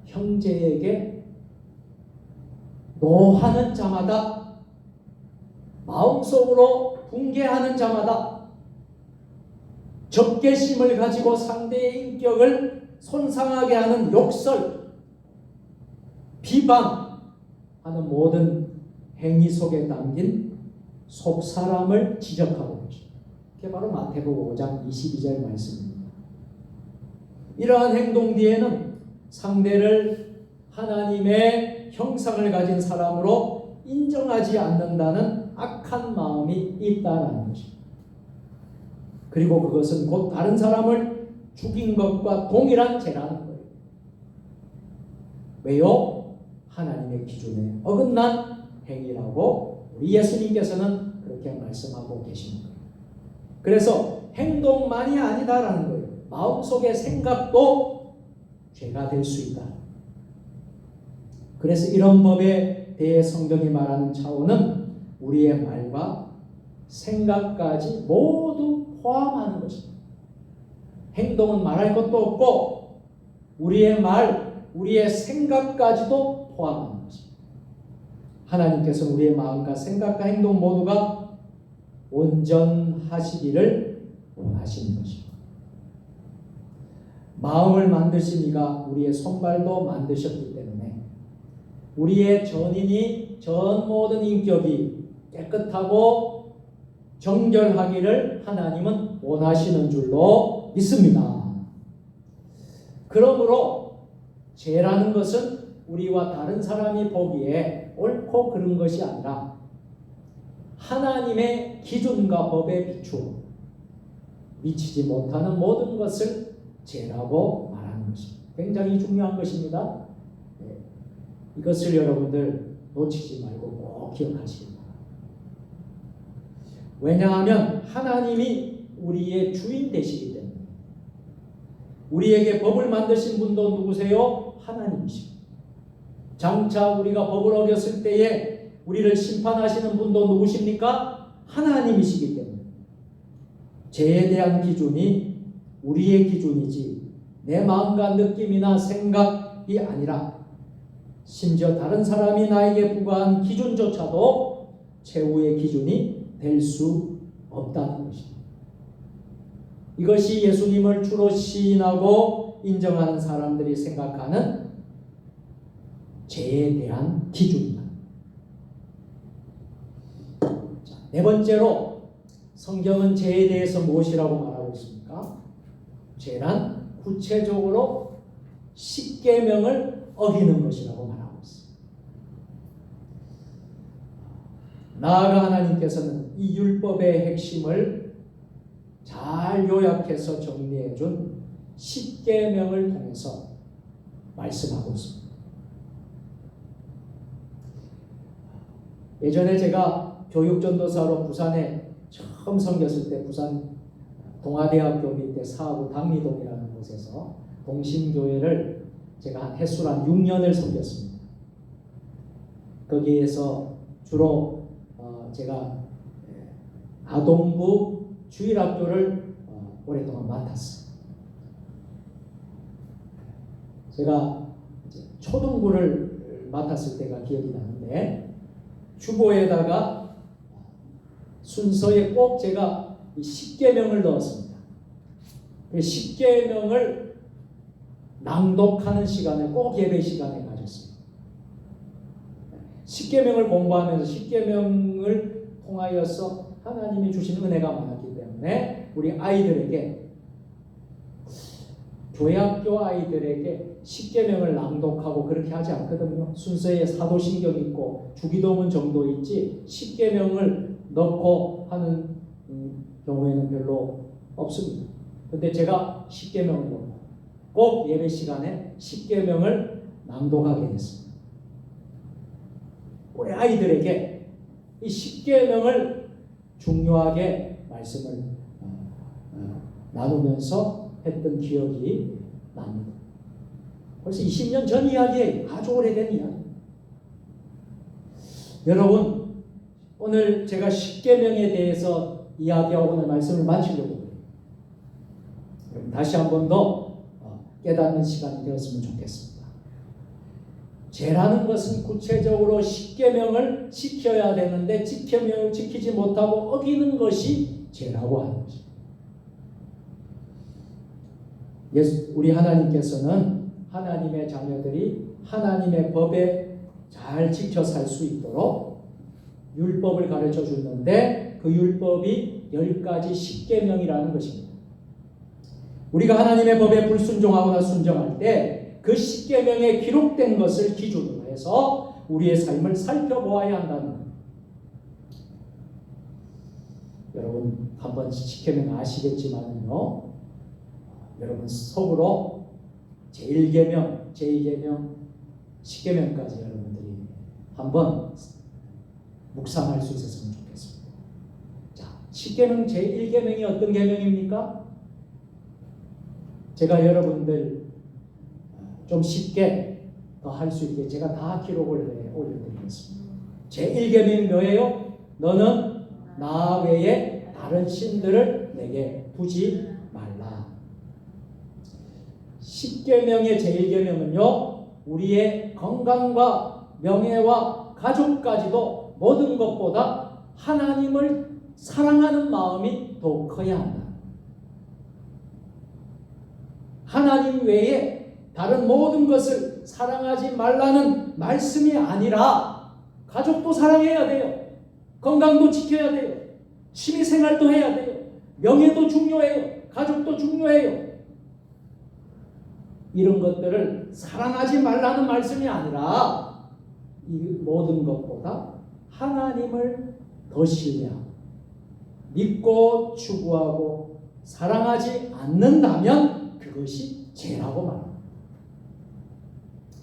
형제에게 노하는 자마다, 마음속으로 붕괴하는 자마다, 적개심을 가지고 상대의 인격을 손상하게 하는 욕설, 비방하는 모든 행위 속에 담긴 속사람을 지적하고 있습니다. 그게 바로 마태복음 5장 22절 말씀입니다. 이러한 행동 뒤에는 상대를 하나님의 형상을 가진 사람으로 인정하지 않는다는 악한 마음이 있다는 것입니다. 그리고 그것은 곧 다른 사람을 죽인 것과 동일한 죄라는 거예요. 왜요? 하나님의 기준에 어긋난 행위라고 우리 예수님께서는 그렇게 말씀하고 계십니다. 그래서 행동만이 아니다라는 거예요. 마음속의 생각도 죄가 될 수 있다. 그래서 이런 법에 대해 성경이 말하는 차원은 우리의 말과 생각까지 모두 포함하는 것입니다. 행동은 말할 것도 없고 우리의 말, 우리의 생각까지도 포함하는 것입니다. 하나님께서는 우리의 마음과 생각과 행동 모두가 온전하시기를 원하시는 것입니다. 마음을 만드신 이가 우리의 손발도 만드셨기 때문에 우리의 전인이 전 모든 인격이 깨끗하고 정결하기를 하나님은 원하시는 줄로 믿습니다. 그러므로 죄라는 것은 우리와 다른 사람이 보기에 옳고 그른 것이 아니라 하나님의 기준과 법에 비추어 미치지 못하는 모든 것을 죄라고 말하는 것입니다. 굉장히 중요한 것입니다. 이것을 여러분들 놓치지 말고 꼭 기억하시기 바랍니다. 왜냐하면 하나님이 우리의 주인 되시기 때문에 우리에게 법을 만드신 분도 누구세요? 하나님이십니다. 장차 우리가 법을 어겼을 때에 우리를 심판하시는 분도 누구십니까? 하나님이시기 때문에 죄에 대한 기준이 우리의 기준이지 내 마음과 느낌이나 생각이 아니라 심지어 다른 사람이 나에게 부과한 기준조차도 최후의 기준이 될 수 없다는 것입니다. 이것이 예수님을 주로 시인하고 인정하는 사람들이 생각하는 죄에 대한 기준입니다. 자, 네 번째로 성경은 죄에 대해서 무엇이라고 말하고 있습니까? 죄란 구체적으로 십계명을 어기는 것이라고 말하고 있습니다. 나아가 하나님께서는 이 율법의 핵심을 잘 요약해서 정리해 준 십계명을 통해서 말씀하고 있습니다. 예전에 제가 교육전도사로 부산에 처음 섬겼을 때 부산 동아대학교 밑에 사하구 당리동이라는 곳에서 동신교회를 제가 한 횟수로 6년을 섬겼습니다. 거기에서 주로 제가 아동부 주일학교를 오랫동안 맡았어요. 제가 초등부를 맡았을 때가 기억이 나는데 주보에다가 순서에 꼭 제가 이 십계명을 넣었습니다. 십계명을 낭독하는 시간을 꼭 예배 시간에 가졌습니다. 십계명을 공부하면서 십계명을 통하여서 하나님이 주신 은혜가 많았기 때문에 우리 아이들에게 교회학교 아이들에게 십계명을 낭독하고 그렇게 하지 않거든요. 순서에 사도신경 있고 주기도문 정도 있지 십계명을 넣고 하는 경우에는 별로 없습니다. 근데 제가 십계명을 넣고 꼭 예배 시간에 십계명을 낭독하게 됐습니다. 우리 아이들에게 이 십계명을 중요하게 말씀을 나누면서 했던 기억이 납니다. 벌써 20년 전 이야기예요. 아주 오래된 이야기. 여러분, 오늘 제가 십계명에 대해서 이야기하고 오늘 말씀을 마치려고 해요. 다시 한 번 더 깨닫는 시간이 되었으면 좋겠습니다. 죄라는 것은 구체적으로 십계명을 지켜야 되는데 십계명을 지키지 못하고 어기는 것이 죄라고 하는 것입니다. 우리 하나님께서는 하나님의 자녀들이 하나님의 법에 잘 지켜 살 수 있도록 율법을 가르쳐 주는데 그 율법이 10가지 십계명이라는 것입니다. 우리가 하나님의 법에 불순종하거나 순종할 때 그 십계명에 기록된 것을 기준으로 해서 우리의 삶을 살펴보아야 한다는 겁니다. 여러분 한번 십계명 아시겠지만요. 여러분 속으로 제1계명, 제2계명, 십계명까지 여러분들이 한번 묵상할 수 있었으면 좋겠습니다. 자, 십계명 제1계명이 어떤 계명입니까? 제가 여러분들 좀 쉽게 더 할 수 있게 제가 다 기록을 올려드리겠습니다. 제1계명이 뭐예요? 너는 나 외에 다른 신들을 내게 두지 말라. 십계명의 제1계명은요, 우리의 건강과 명예와 가족까지도 모든 것보다 하나님을 사랑하는 마음이 더 커야 한다. 하나님 외에 다른 모든 것을 사랑하지 말라는 말씀이 아니라 가족도 사랑해야 돼요. 건강도 지켜야 돼요. 취미생활도 해야 돼요. 명예도 중요해요. 가족도 중요해요. 이런 것들을 사랑하지 말라는 말씀이 아니라 이 모든 것보다 하나님을 더 신뢰하고 믿고 추구하고 사랑하지 않는다면 그것이 죄라고 말합니다.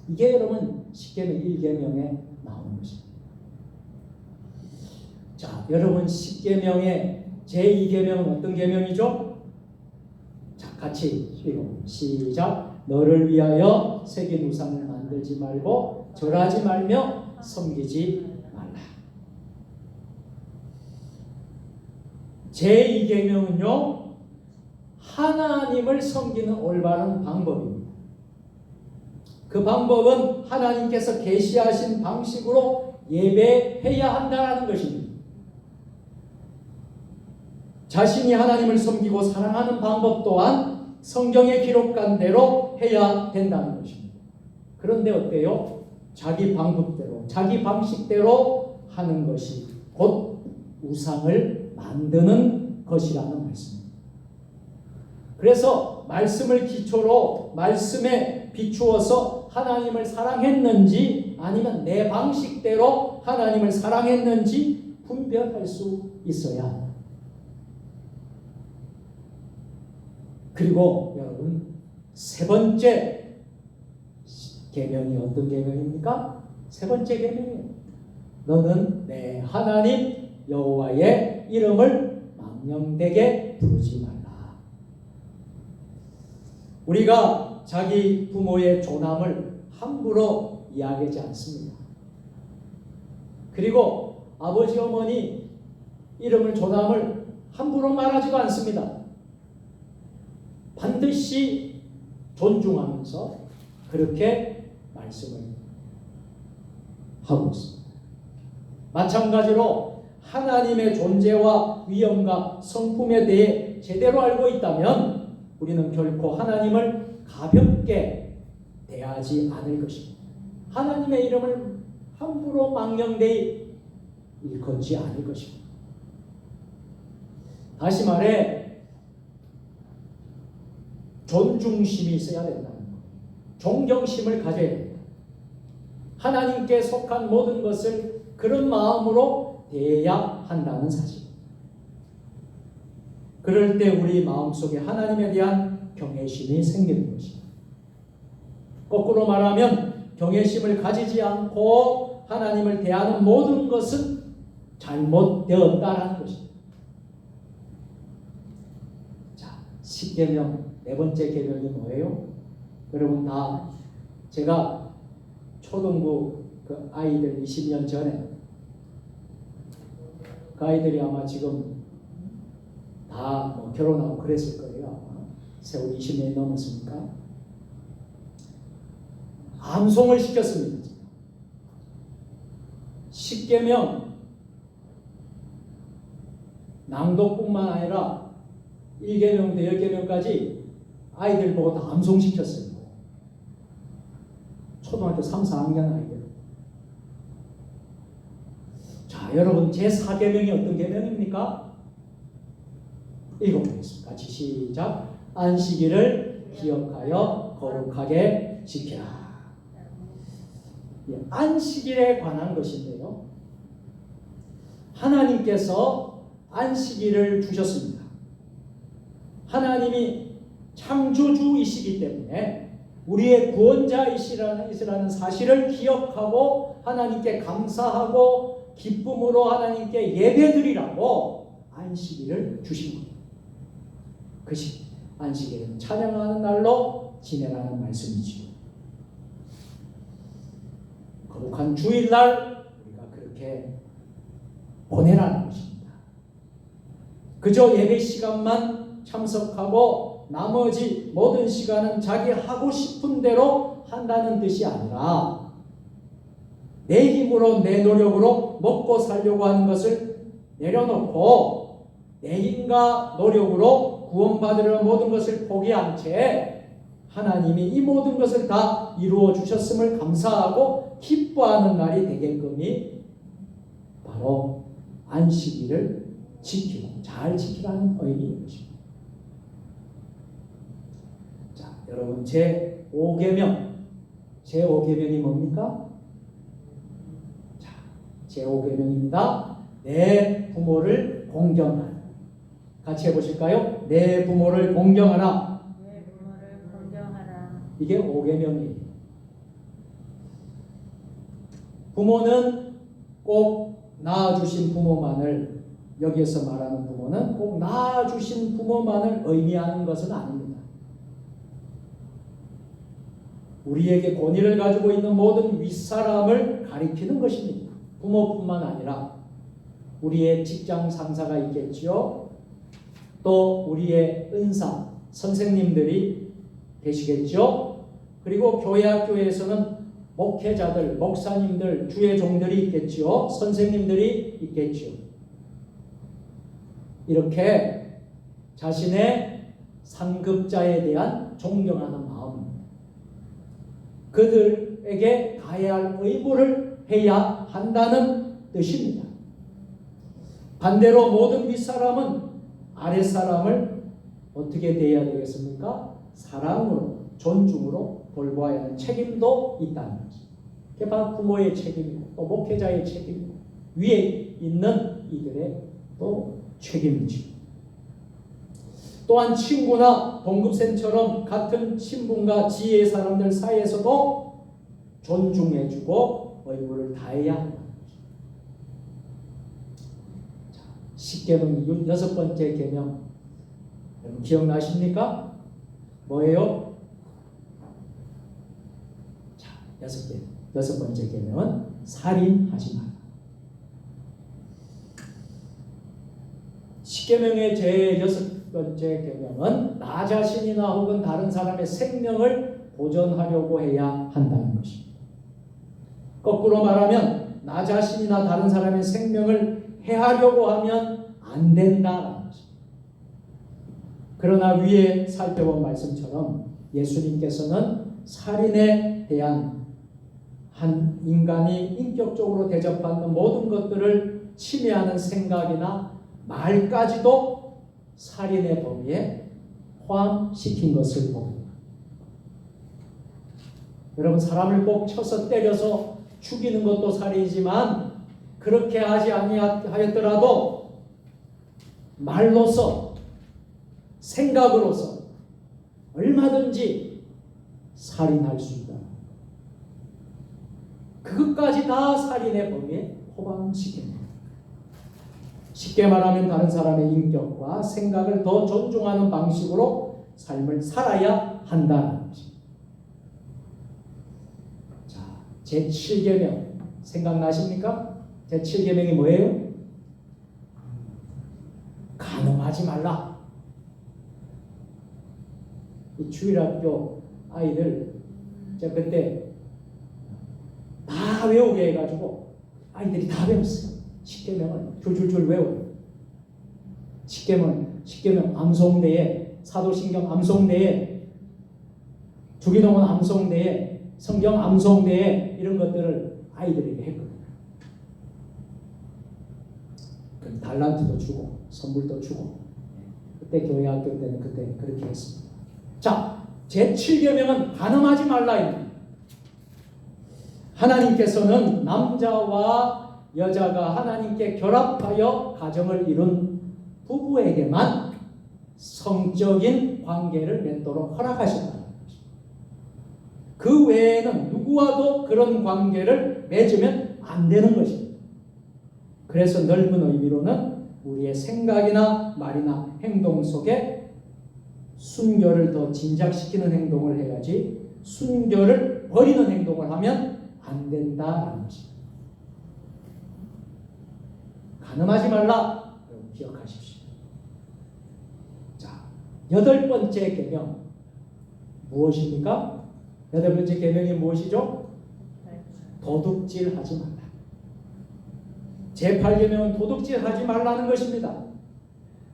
이게 여러분 십계명 1계명에 나오는 것입니다. 자, 여러분 십계명의 제2계명은 어떤 계명이죠? 자, 같이 읽어. 시작. 너를 위하여 새긴 우상을 만들지 말고 절하지 말며 섬기지 말라. 제2계명은요, 하나님을 섬기는 올바른 방법입니다. 그 방법은 하나님께서 계시하신 방식으로 예배해야 한다는 것입니다. 자신이 하나님을 섬기고 사랑하는 방법 또한 성경에 기록한 대로 해야 된다는 것입니다. 그런데 어때요? 자기 방법대로, 자기 방식대로 하는 것이 곧 우상을 만드는 것이라는 말씀입니다. 그래서 말씀을 기초로 말씀에 비추어서 하나님을 사랑했는지 아니면 내 방식대로 하나님을 사랑했는지 분별할 수 있어야 합니다. 그리고 여러분, 세 번째 계명이 어떤 계명입니까? 세 번째 계명이에요. 너는 내 하나님 여호와의 이름을 망령되게 부르지 말라. 우리가 자기 부모의 존함을 함부로 이야기하지 않습니다. 그리고 아버지 어머니 이름을 존함을 함부로 말하지도 않습니다. 반드시 존중하면서 그렇게 말씀을 하고 있습니다. 마찬가지로 하나님의 존재와 위엄과 성품에 대해 제대로 알고 있다면 우리는 결코 하나님을 가볍게 대하지 않을 것입니다. 하나님의 이름을 함부로 망령되이 일컫지 않을 것입니다. 다시 말해 존중심이 있어야 된다는 것. 존경심을 가져야 된다. 하나님께 속한 모든 것을 그런 마음으로 대해야 한다는 사실. 그럴 때 우리 마음속에 하나님에 대한 경외심이 생기는 것입니다. 거꾸로 말하면 경외심을 가지지 않고 하나님을 대하는 모든 것은 잘못되었다라는 것입니다. 자, 10계명 네 번째 계명이 뭐예요? 여러분 다 제가 초등부 그 아이들 20년 전에 그 아이들이 아마 지금 다 뭐 결혼하고 그랬을 거예요. 아마. 세월 20년이 넘었으니까 암송을 시켰습니다. 10계명 낭독뿐만 아니라 1계명부터 10계명까지 아이들 보고 다 암송시켰어요. 초등학교 3, 4학년 아이들. 자, 여러분 제4계명이 어떤 계명입니까? 읽어보겠습니다. 같이 시작. 안식일을 기억하여 거룩하게 지키라. 안식일에 관한 것인데요. 하나님께서 안식일을 주셨습니다. 하나님이 창조주이시기 때문에 우리의 구원자이시라는 사실을 기억하고 하나님께 감사하고 기쁨으로 하나님께 예배드리라고 안식일을 주신 겁니다. 그것이 안식일은 찬양하는 날로 지내라는 말씀이지요. 거룩한 주일날 우리가 그렇게 보내라는 것입니다. 그저 예배 시간만 참석하고 나머지 모든 시간은 자기 하고 싶은 대로 한다는 뜻이 아니라 내 힘으로 내 노력으로 먹고 살려고 하는 것을 내려놓고 내 힘과 노력으로 구원받으려는 모든 것을 포기한 채 하나님이 이 모든 것을 다 이루어 주셨음을 감사하고 기뻐하는 날이 되게끔이 바로 안식일을 지키고 잘 지키라는 의미인 것입니다. 자, 여러분 제5계명 제5계명이 뭡니까? 자, 제5계명입니다. 내 부모를 공경하라. 같이 해보실까요? 내 부모를 공경하라. 내 부모를 공경하라. 이게 5계명이에요. 부모는 꼭 낳아주신 부모만을 여기에서 말하는 부모는 꼭 낳아주신 부모만을 의미하는 것은 아닙니다. 우리에게 권위를 가지고 있는 모든 윗사람을 가리키는 것입니다. 부모뿐만 아니라 우리의 직장 상사가 있겠지요. 또 우리의 은사, 선생님들이 계시겠죠. 그리고 교회 학교에서는 목회자들, 목사님들, 주의 종들이 있겠지요. 선생님들이 있겠지요. 이렇게 자신의 상급자에 대한 존경하는 마음, 그들에게 다해야 할 의무를 해야 한다는 뜻입니다. 반대로 모든 윗사람은 아랫사람을 어떻게 대해야 되겠습니까? 사랑으로, 존중으로 돌보아야 하는 책임도 있다는 거죠. 그게 바로 부모의 책임이고 또 목회자의 책임이고 위에 있는 이들의 또 책임이죠. 또한 친구나 동급생처럼 같은 신분과 지혜의 사람들 사이에서도 존중해주고 의무를 다해야 한다는 거죠. 자, 십계명 6번째 계명 여러분 기억나십니까? 뭐예요? 자, 6번째 계명은 살인하지 마라. 십계명의 제6번째 계명은 나 자신이나 혹은 다른 사람의 생명을 보존하려고 해야 한다는 것입니다. 거꾸로 말하면 나 자신이나 다른 사람의 생명을 해하려고 하면 안 된다는 것입니다. 그러나 위에 살펴본 말씀처럼 예수님께서는 살인에 대한 한 인간이 인격적으로 대접받는 모든 것들을 침해하는 생각이나 말까지도 살인의 범위에 포함시킨 것을 봅니다. 여러분, 사람을 꼭 쳐서 때려서 죽이는 것도 살인이지만 그렇게 하지 아니하였더라도 말로서 생각으로서 얼마든지 살인할 수 있다. 그것까지 다 살인의 범위에 포함시킵니다. 쉽게 말하면 다른 사람의 인격과 생각을 더 존중하는 방식으로 삶을 살아야 한다는 것입니다. 자, 제7계명 생각나십니까? 제7계명이 뭐예요? 간음하지 말라. 이 주일학교 아이들 제가 그때 다 외우게 해가지고 아이들이 다 배웠어요. 10계명을 줄줄줄 외워요. 10계명 암송대회, 사도신경 암송대회, 주기도문 암송대회, 성경 암송대회 이런 것들을 아이들에게 했거든요. 그럼 달란트도 주고 선물도 주고 그때 교회 학교 때는 그때 그렇게 했습니다. 자, 제7계명은 간음하지 말라입니다. 하나님께서는 남자와 여자가 하나님께 결합하여 가정을 이룬 부부에게만 성적인 관계를 맺도록 허락하셨다는 것입니다. 그 외에는 누구와도 그런 관계를 맺으면 안 되는 것입니다. 그래서 넓은 의미로는 우리의 생각이나 말이나 행동 속에 순결을 더 진작시키는 행동을 해야지 순결을 버리는 행동을 하면 안 된다는 것입니다. 간음하지 말라. 여러분 기억하십시오. 자, 8번째 계명 무엇입니까? 8번째 계명이 무엇이죠? 도둑질하지 말라. 제8계명은 도둑질하지 말라는 것입니다.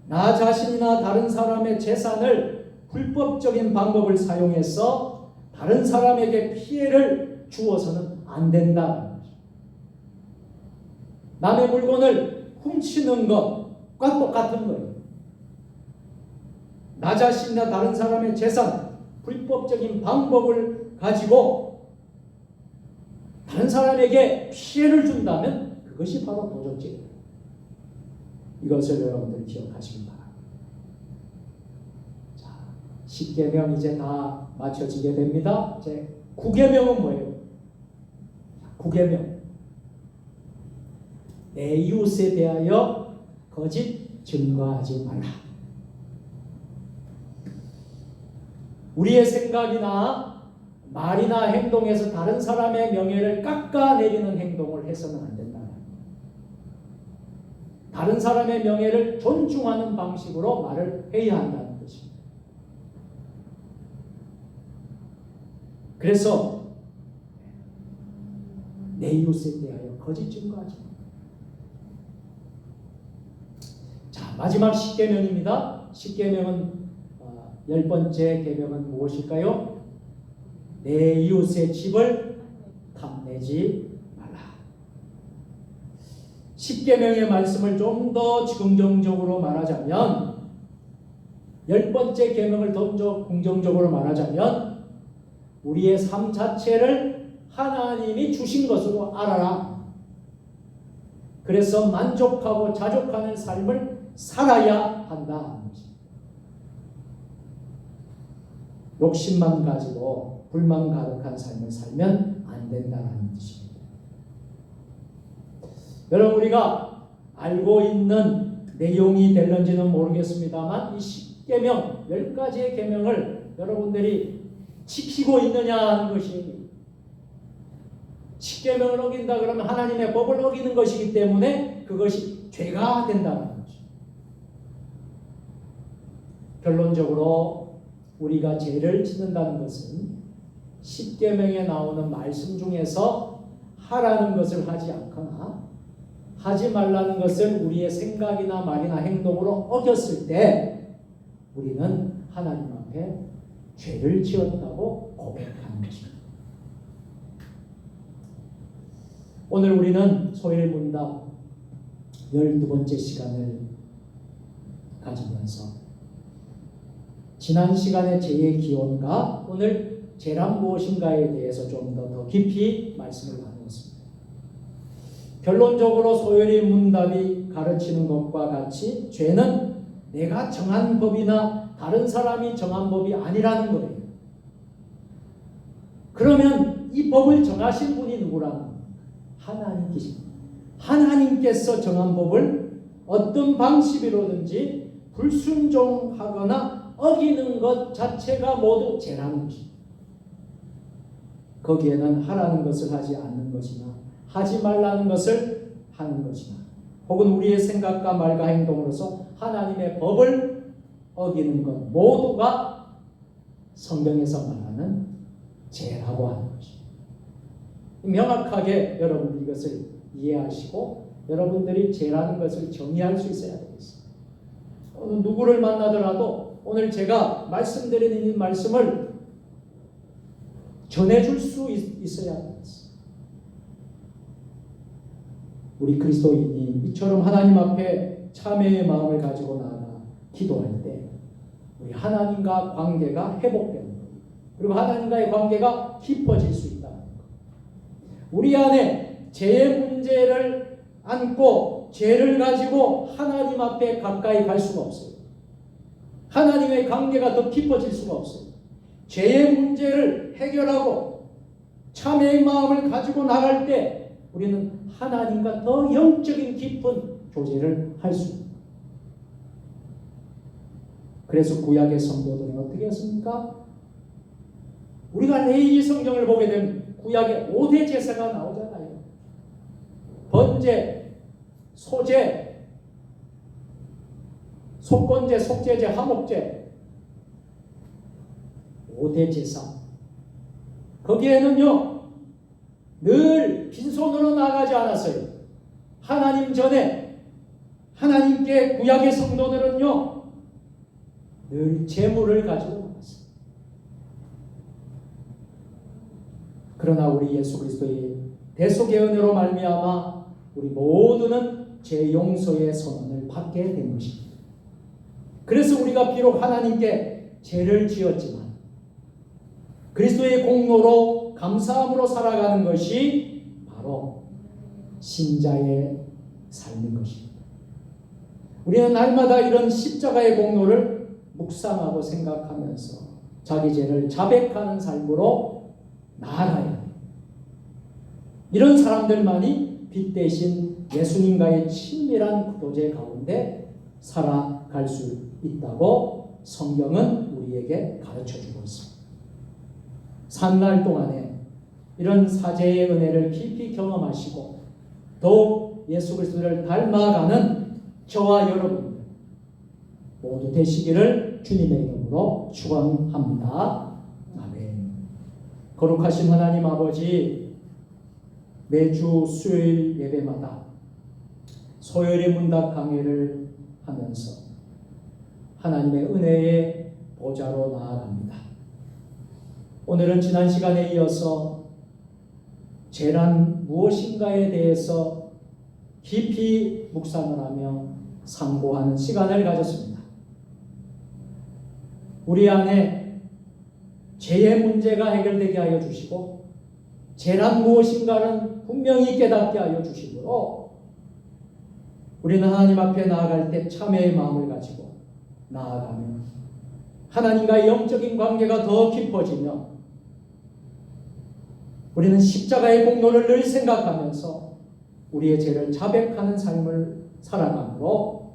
나 자신이나 다른 사람의 재산을 불법적인 방법을 사용해서 다른 사람에게 피해를 주어서는 안 된다는 거죠. 남의 물건을 훔치는 것과 똑같은 거예요. 나 자신이나 다른 사람의 재산, 불법적인 방법을 가지고 다른 사람에게 피해를 준다면 그것이 바로 도둑질이에요. 이것을 여러분들 기억하시기 바랍니다. 자, 10계명 이제 다 맞춰지게 됩니다. 이제 9계명은 뭐예요? 9계명. 내 이웃에 대하여 거짓 증거하지 말라. 우리의 생각이나 말이나 행동에서 다른 사람의 명예를 깎아내리는 행동을 해서는 안 된다. 다른 사람의 명예를 존중하는 방식으로 말을 해야 한다는 것입니다. 그래서 내 이웃에 대하여 거짓 증거하지 마. 자, 마지막 10계명입니다. 10계명은 10번째 계명은 무엇일까요? 내 이웃의 집을 탐내지 말라. 10계명의 말씀을 좀 더 긍정적으로 말하자면, 10번째 계명을 더 긍정적으로 말하자면, 우리의 삶 자체를 하나님이 주신 것으로 알아라. 그래서 만족하고 자족하는 삶을 살아야 한다. 욕심만 가지고 불만 가득한 삶을 살면 안 된다는 뜻입니다. 여러분, 우리가 알고 있는 내용이 될런지는 모르겠습니다만 이 10계명, 10가지의 계명을 여러분들이 지키고 있느냐 하는 것이, 10계명을 어긴다 그러면 하나님의 법을 어기는 것이기 때문에 그것이 죄가 된다는 거죠. 결론적으로 우리가 죄를 짓는다는 것은 10계명에 나오는 말씀 중에서 하라는 것을 하지 않거나 하지 말라는 것을 우리의 생각이나 말이나 행동으로 어겼을 때 우리는 하나님 앞에 죄를 지었다고 고백하는 것입니다. 오늘 우리는 소일 문답 12번째 시간을 가지면서 지난 시간의 죄의 기원과 오늘 죄란 무엇인가에 대해서 좀 더 깊이 말씀을 나누었습니다. 결론적으로 소요리 문답이 가르치는 것과 같이 죄는 내가 정한 법이나 다른 사람이 정한 법이 아니라는 거예요. 그러면 이 법을 정하신 분이 누구라는 거예요? 하나님이십니다. 하나님께서 정한 법을 어떤 방식으로든지 불순종하거나 어기는 것 자체가 모두 죄라는 것입니다. 거기에는 하라는 것을 하지 않는 것이나 하지 말라는 것을 하는 것이나 혹은 우리의 생각과 말과 행동으로서 하나님의 법을 어기는 것 모두가 성경에서 말하는 죄라고 하는 것입니다. 명확하게 여러분 이것을 이해하시고 여러분들이 죄라는 것을 정의할 수 있어야 되겠습니다. 누구를 만나더라도 오늘 제가 말씀드리는 이 말씀을 전해줄 수 있어야 되겠습니다. 우리 그리스도인이 이처럼 하나님 앞에 참회의 마음을 가지고 나아가 기도할 때 우리 하나님과 관계가 회복되는 것, 그리고 하나님과의 관계가 깊어질 수 있다는 것. 우리 안에 죄의 문제를 안고 죄를 가지고 하나님 앞에 가까이 갈 수가 없어요. 하나님의 관계가 더 깊어질 수가 없어요. 죄의 문제를 해결하고 참회의 마음을 가지고 나갈 때 우리는 하나님과 더 영적인 깊은 교제를 할 수 있습니다. 그래서 구약의 성도들은 어떻게 했습니까? 우리가 레위기 성경을 보게 되면 구약에 5대 제사가 나오잖아요. 번제, 소제, 속건제, 속죄제, 화목제, 5대 제사. 거기에는요 늘 빈손으로 나가지 않았어요. 하나님 전에 하나님께 구약의 성도들은요 늘 제물을 가지고 나갔어요. 그러나 우리 예수 그리스도의 대속의 은혜로 말미암아 우리 모두는 죄 용서의 선언을 받게 된 것입니다. 그래서 우리가 비록 하나님께 죄를 지었지만 그리스도의 공로로 감사함으로 살아가는 것이 바로 신자의 삶인 것입니다. 우리는 날마다 이런 십자가의 공로를 묵상하고 생각하면서 자기 죄를 자백하는 삶으로 나아가야 해요. 이런 사람들만이 빛 대신 예수님과의 친밀한 교제 가운데 살아갈 수 있다고 성경은 우리에게 가르쳐 주고 있습니다. 산날 동안에 이런 사제의 은혜를 깊이 경험하시고 더욱 예수 그리스도를 닮아가는 저와 여러분 모두 되시기를 주님의 이름으로 축원합니다. 아멘. 거룩하신 하나님 아버지, 매주 수요일 예배마다 소요일의 문답 강해를 하면서 하나님의 은혜의 보좌로 나아갑니다. 오늘은 지난 시간에 이어서 죄란 무엇인가에 대해서 깊이 묵상을 하며 상고하는 시간을 가졌습니다. 우리 안에 죄의 문제가 해결되게 하여 주시고 죄란 무엇인가는 분명히 깨닫게 하여 주시므로 우리는 하나님 앞에 나아갈 때 참회의 마음을 가지고 나아가며 하나님과의 영적인 관계가 더 깊어지며 우리는 십자가의 공로를 늘 생각하면서 우리의 죄를 자백하는 삶을 살아가므로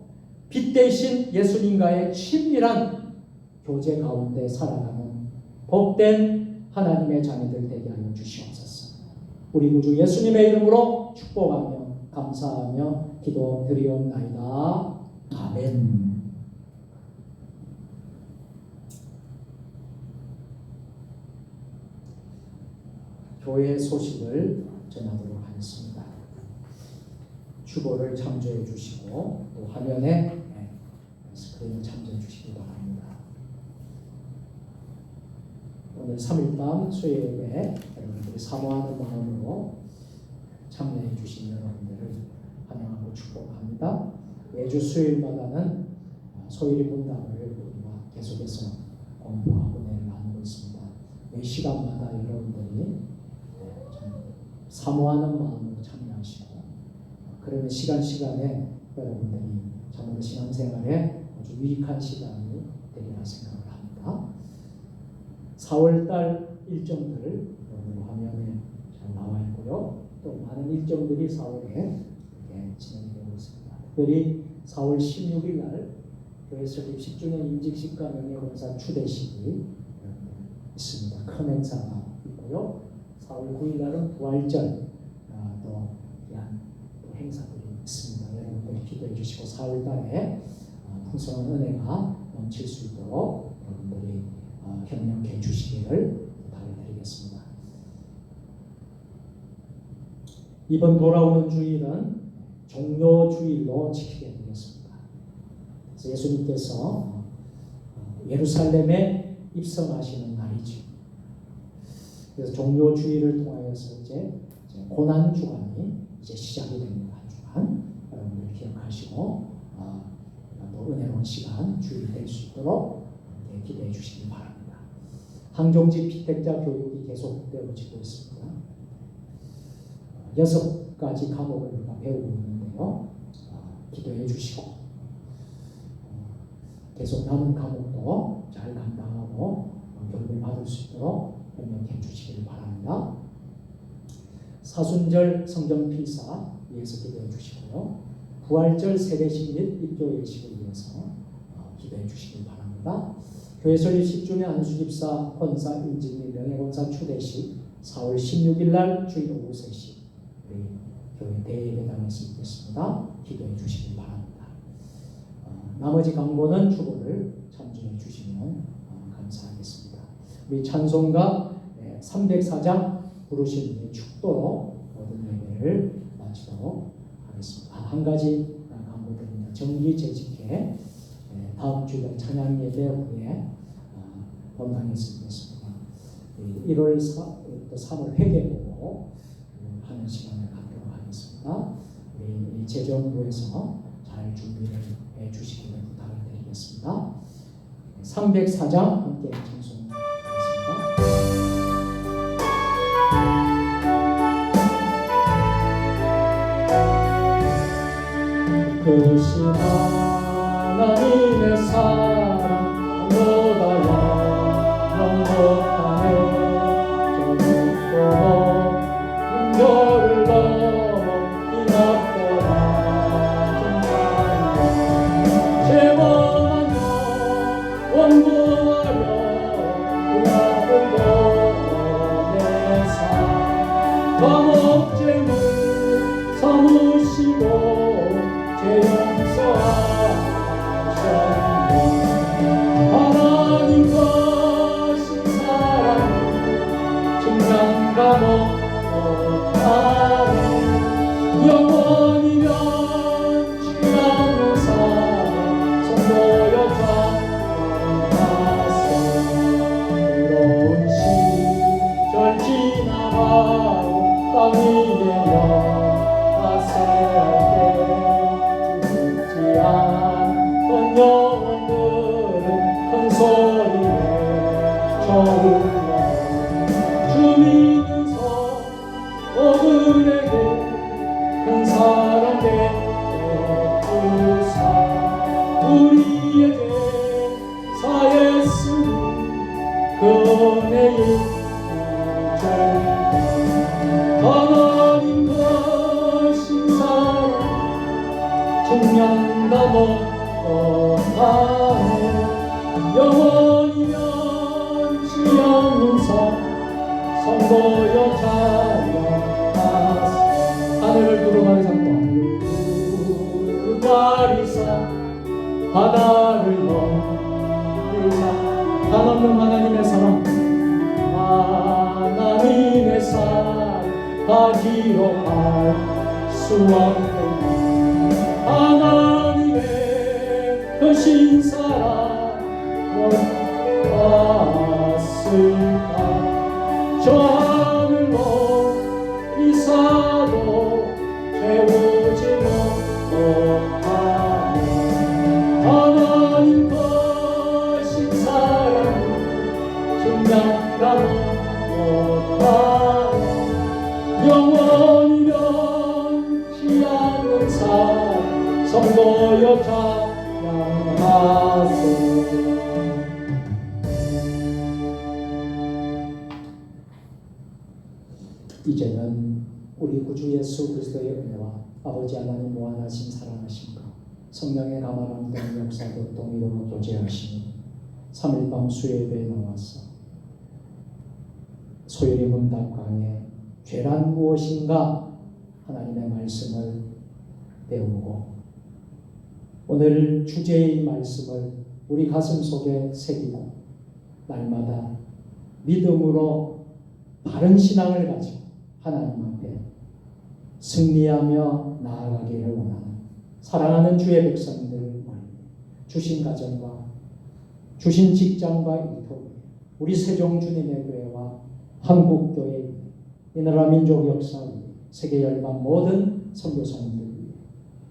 빛 대신 예수님과의 친밀한 교제 가운데 살아가는 복된 하나님의 자녀들 되게 하여 주시옵소서. 우리 구주 예수님의 이름으로 축복하며 감사하며 기도드리옵나이다. 아멘. 교회 소식을 전하도록 하겠습니다. 주보를 참조해 주시고 또 화면에 스크린을 참조해 주시기 바랍니다. 오늘 3일밤 수요일에 여러분들이 사모하는 마음으로 참여해 주신 여러분들을 환영하고 축복합니다. 매주 수요일마다는 소일의 문답을 우리가 계속해서 공부하고 나누고 있습니다. 매 시간마다 여러분들이 사모하는 마음으로 참여하시고 그러면 시간에 여러분들이 정말 신앙생활에 아주 유익한 시간이 되리라 생각을 합니다. 4월달 일정들 화면에 잘 나와 있고요. 또 많은 일정들이 4월에 진행되고 있습니다. 특별히 4월 16일 날 교회 설립 10주년 임직식과 명예봉사 추대식이 있습니다. 큰 행사가 있고요. 4월 9일 날은 부활절 또 행사들이 있습니다. 여러분들 기도해 주시고 4월 달에 풍성한 은혜가 넘칠 수 있도록 여러분들이 협력해 주시기를 부탁을 드리겠습니다. 이번 돌아오는 주일은 종료주일로 지키게 되겠습니다. 그래서 예수님께서 예루살렘에 입성하시는 날이죠. 그래서 종료주일을 통하여서 이제 고난 주간이 이제 시작이 됩니다. 한 주간 여러분들 기억하시고 또 은혜로운 시간 주일이 될 수 있도록 기대해 주시기 바랍니다. 항종지 피택자 교육이 계속되어지고 있습니다. 6가지 과목을 우리가 배우고 있는데요. 기도해 주시고 계속 남은 과목도 잘 감당하고 교육을 받을 수 있도록 협력해 주시길 바랍니다. 사순절 성경 필사 위해서 기도해 주시고요. 부활절 세례식 및 입교 예식을 위해서 기도해 주시길 바랍니다. 교회 설립 10주년 안수집사 권사 임직 및 명예권사 추대식 4월 16일 날 주일 오후 3시 우리 교회 대예배당에서 있겠습니다. 기도해 주시길 바랍니다. 나머지 광고는 주보를 참조해 주시면 감사하겠습니다. 우리 찬송가 304장 부르신 축도로 모든 예배를 마치도록 하겠습니다. 한 가지 광고드립니다. 정기 재직회 다음 주일 찬양 예배 후에 본당에서 있겠습니다. 1월 3월 회개보고 하는 시간을 갖도록 하겠습니다. 우리 재정부에서 잘 준비를 해 주시기를 부탁을 드리겠습니다. 304장 함께 찬송하겠습니다. 크신 하나님의 사랑 너다야 영원하네 저 높고 은교를 넘어 이 낙고라 우리에게 사했으니 그 은혜의 하나님 되신 사랑 증명다 못하네 영원히 변치 않는 사 선보여 찬양하세 하늘을 두루마리사 두루마리사 바다를 넘으사 한없는 하나님의 사랑 하나님의 사랑 다 기록할 수 없는 하나님의 크신 사랑 어떠했을까 저 하늘로 이사도 채우지 못하네 하나님 크신 사랑 증명다 못하네 영원히 변치 않는 사랑 선보여 찬양하세 이제는 우리 구주 예수 그리스도의 은혜와 아버지 하나님 무한하신 사랑하심과 성령의 가만한 동 역사도 동의로 교제하시니 3일밤 수요예배에 나와서 소열이 문답강에 죄란 무엇인가 하나님의 말씀을 배우고 오늘 주제의 말씀을 우리 가슴 속에 새기고 날마다 믿음으로 바른 신앙을 가지고 하나님 앞에 승리하며 나아가기를 원하는 사랑하는 주의 백성들 주신 가정과 주신 직장과 일터 우리 세종주님의 교회와 한국교회 이 나라 민족 역사 세계 열방 모든 선교사님들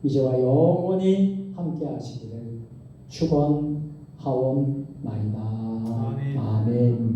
이제와 영원히 함께 하시기를 축원하옵나이다. 아멘.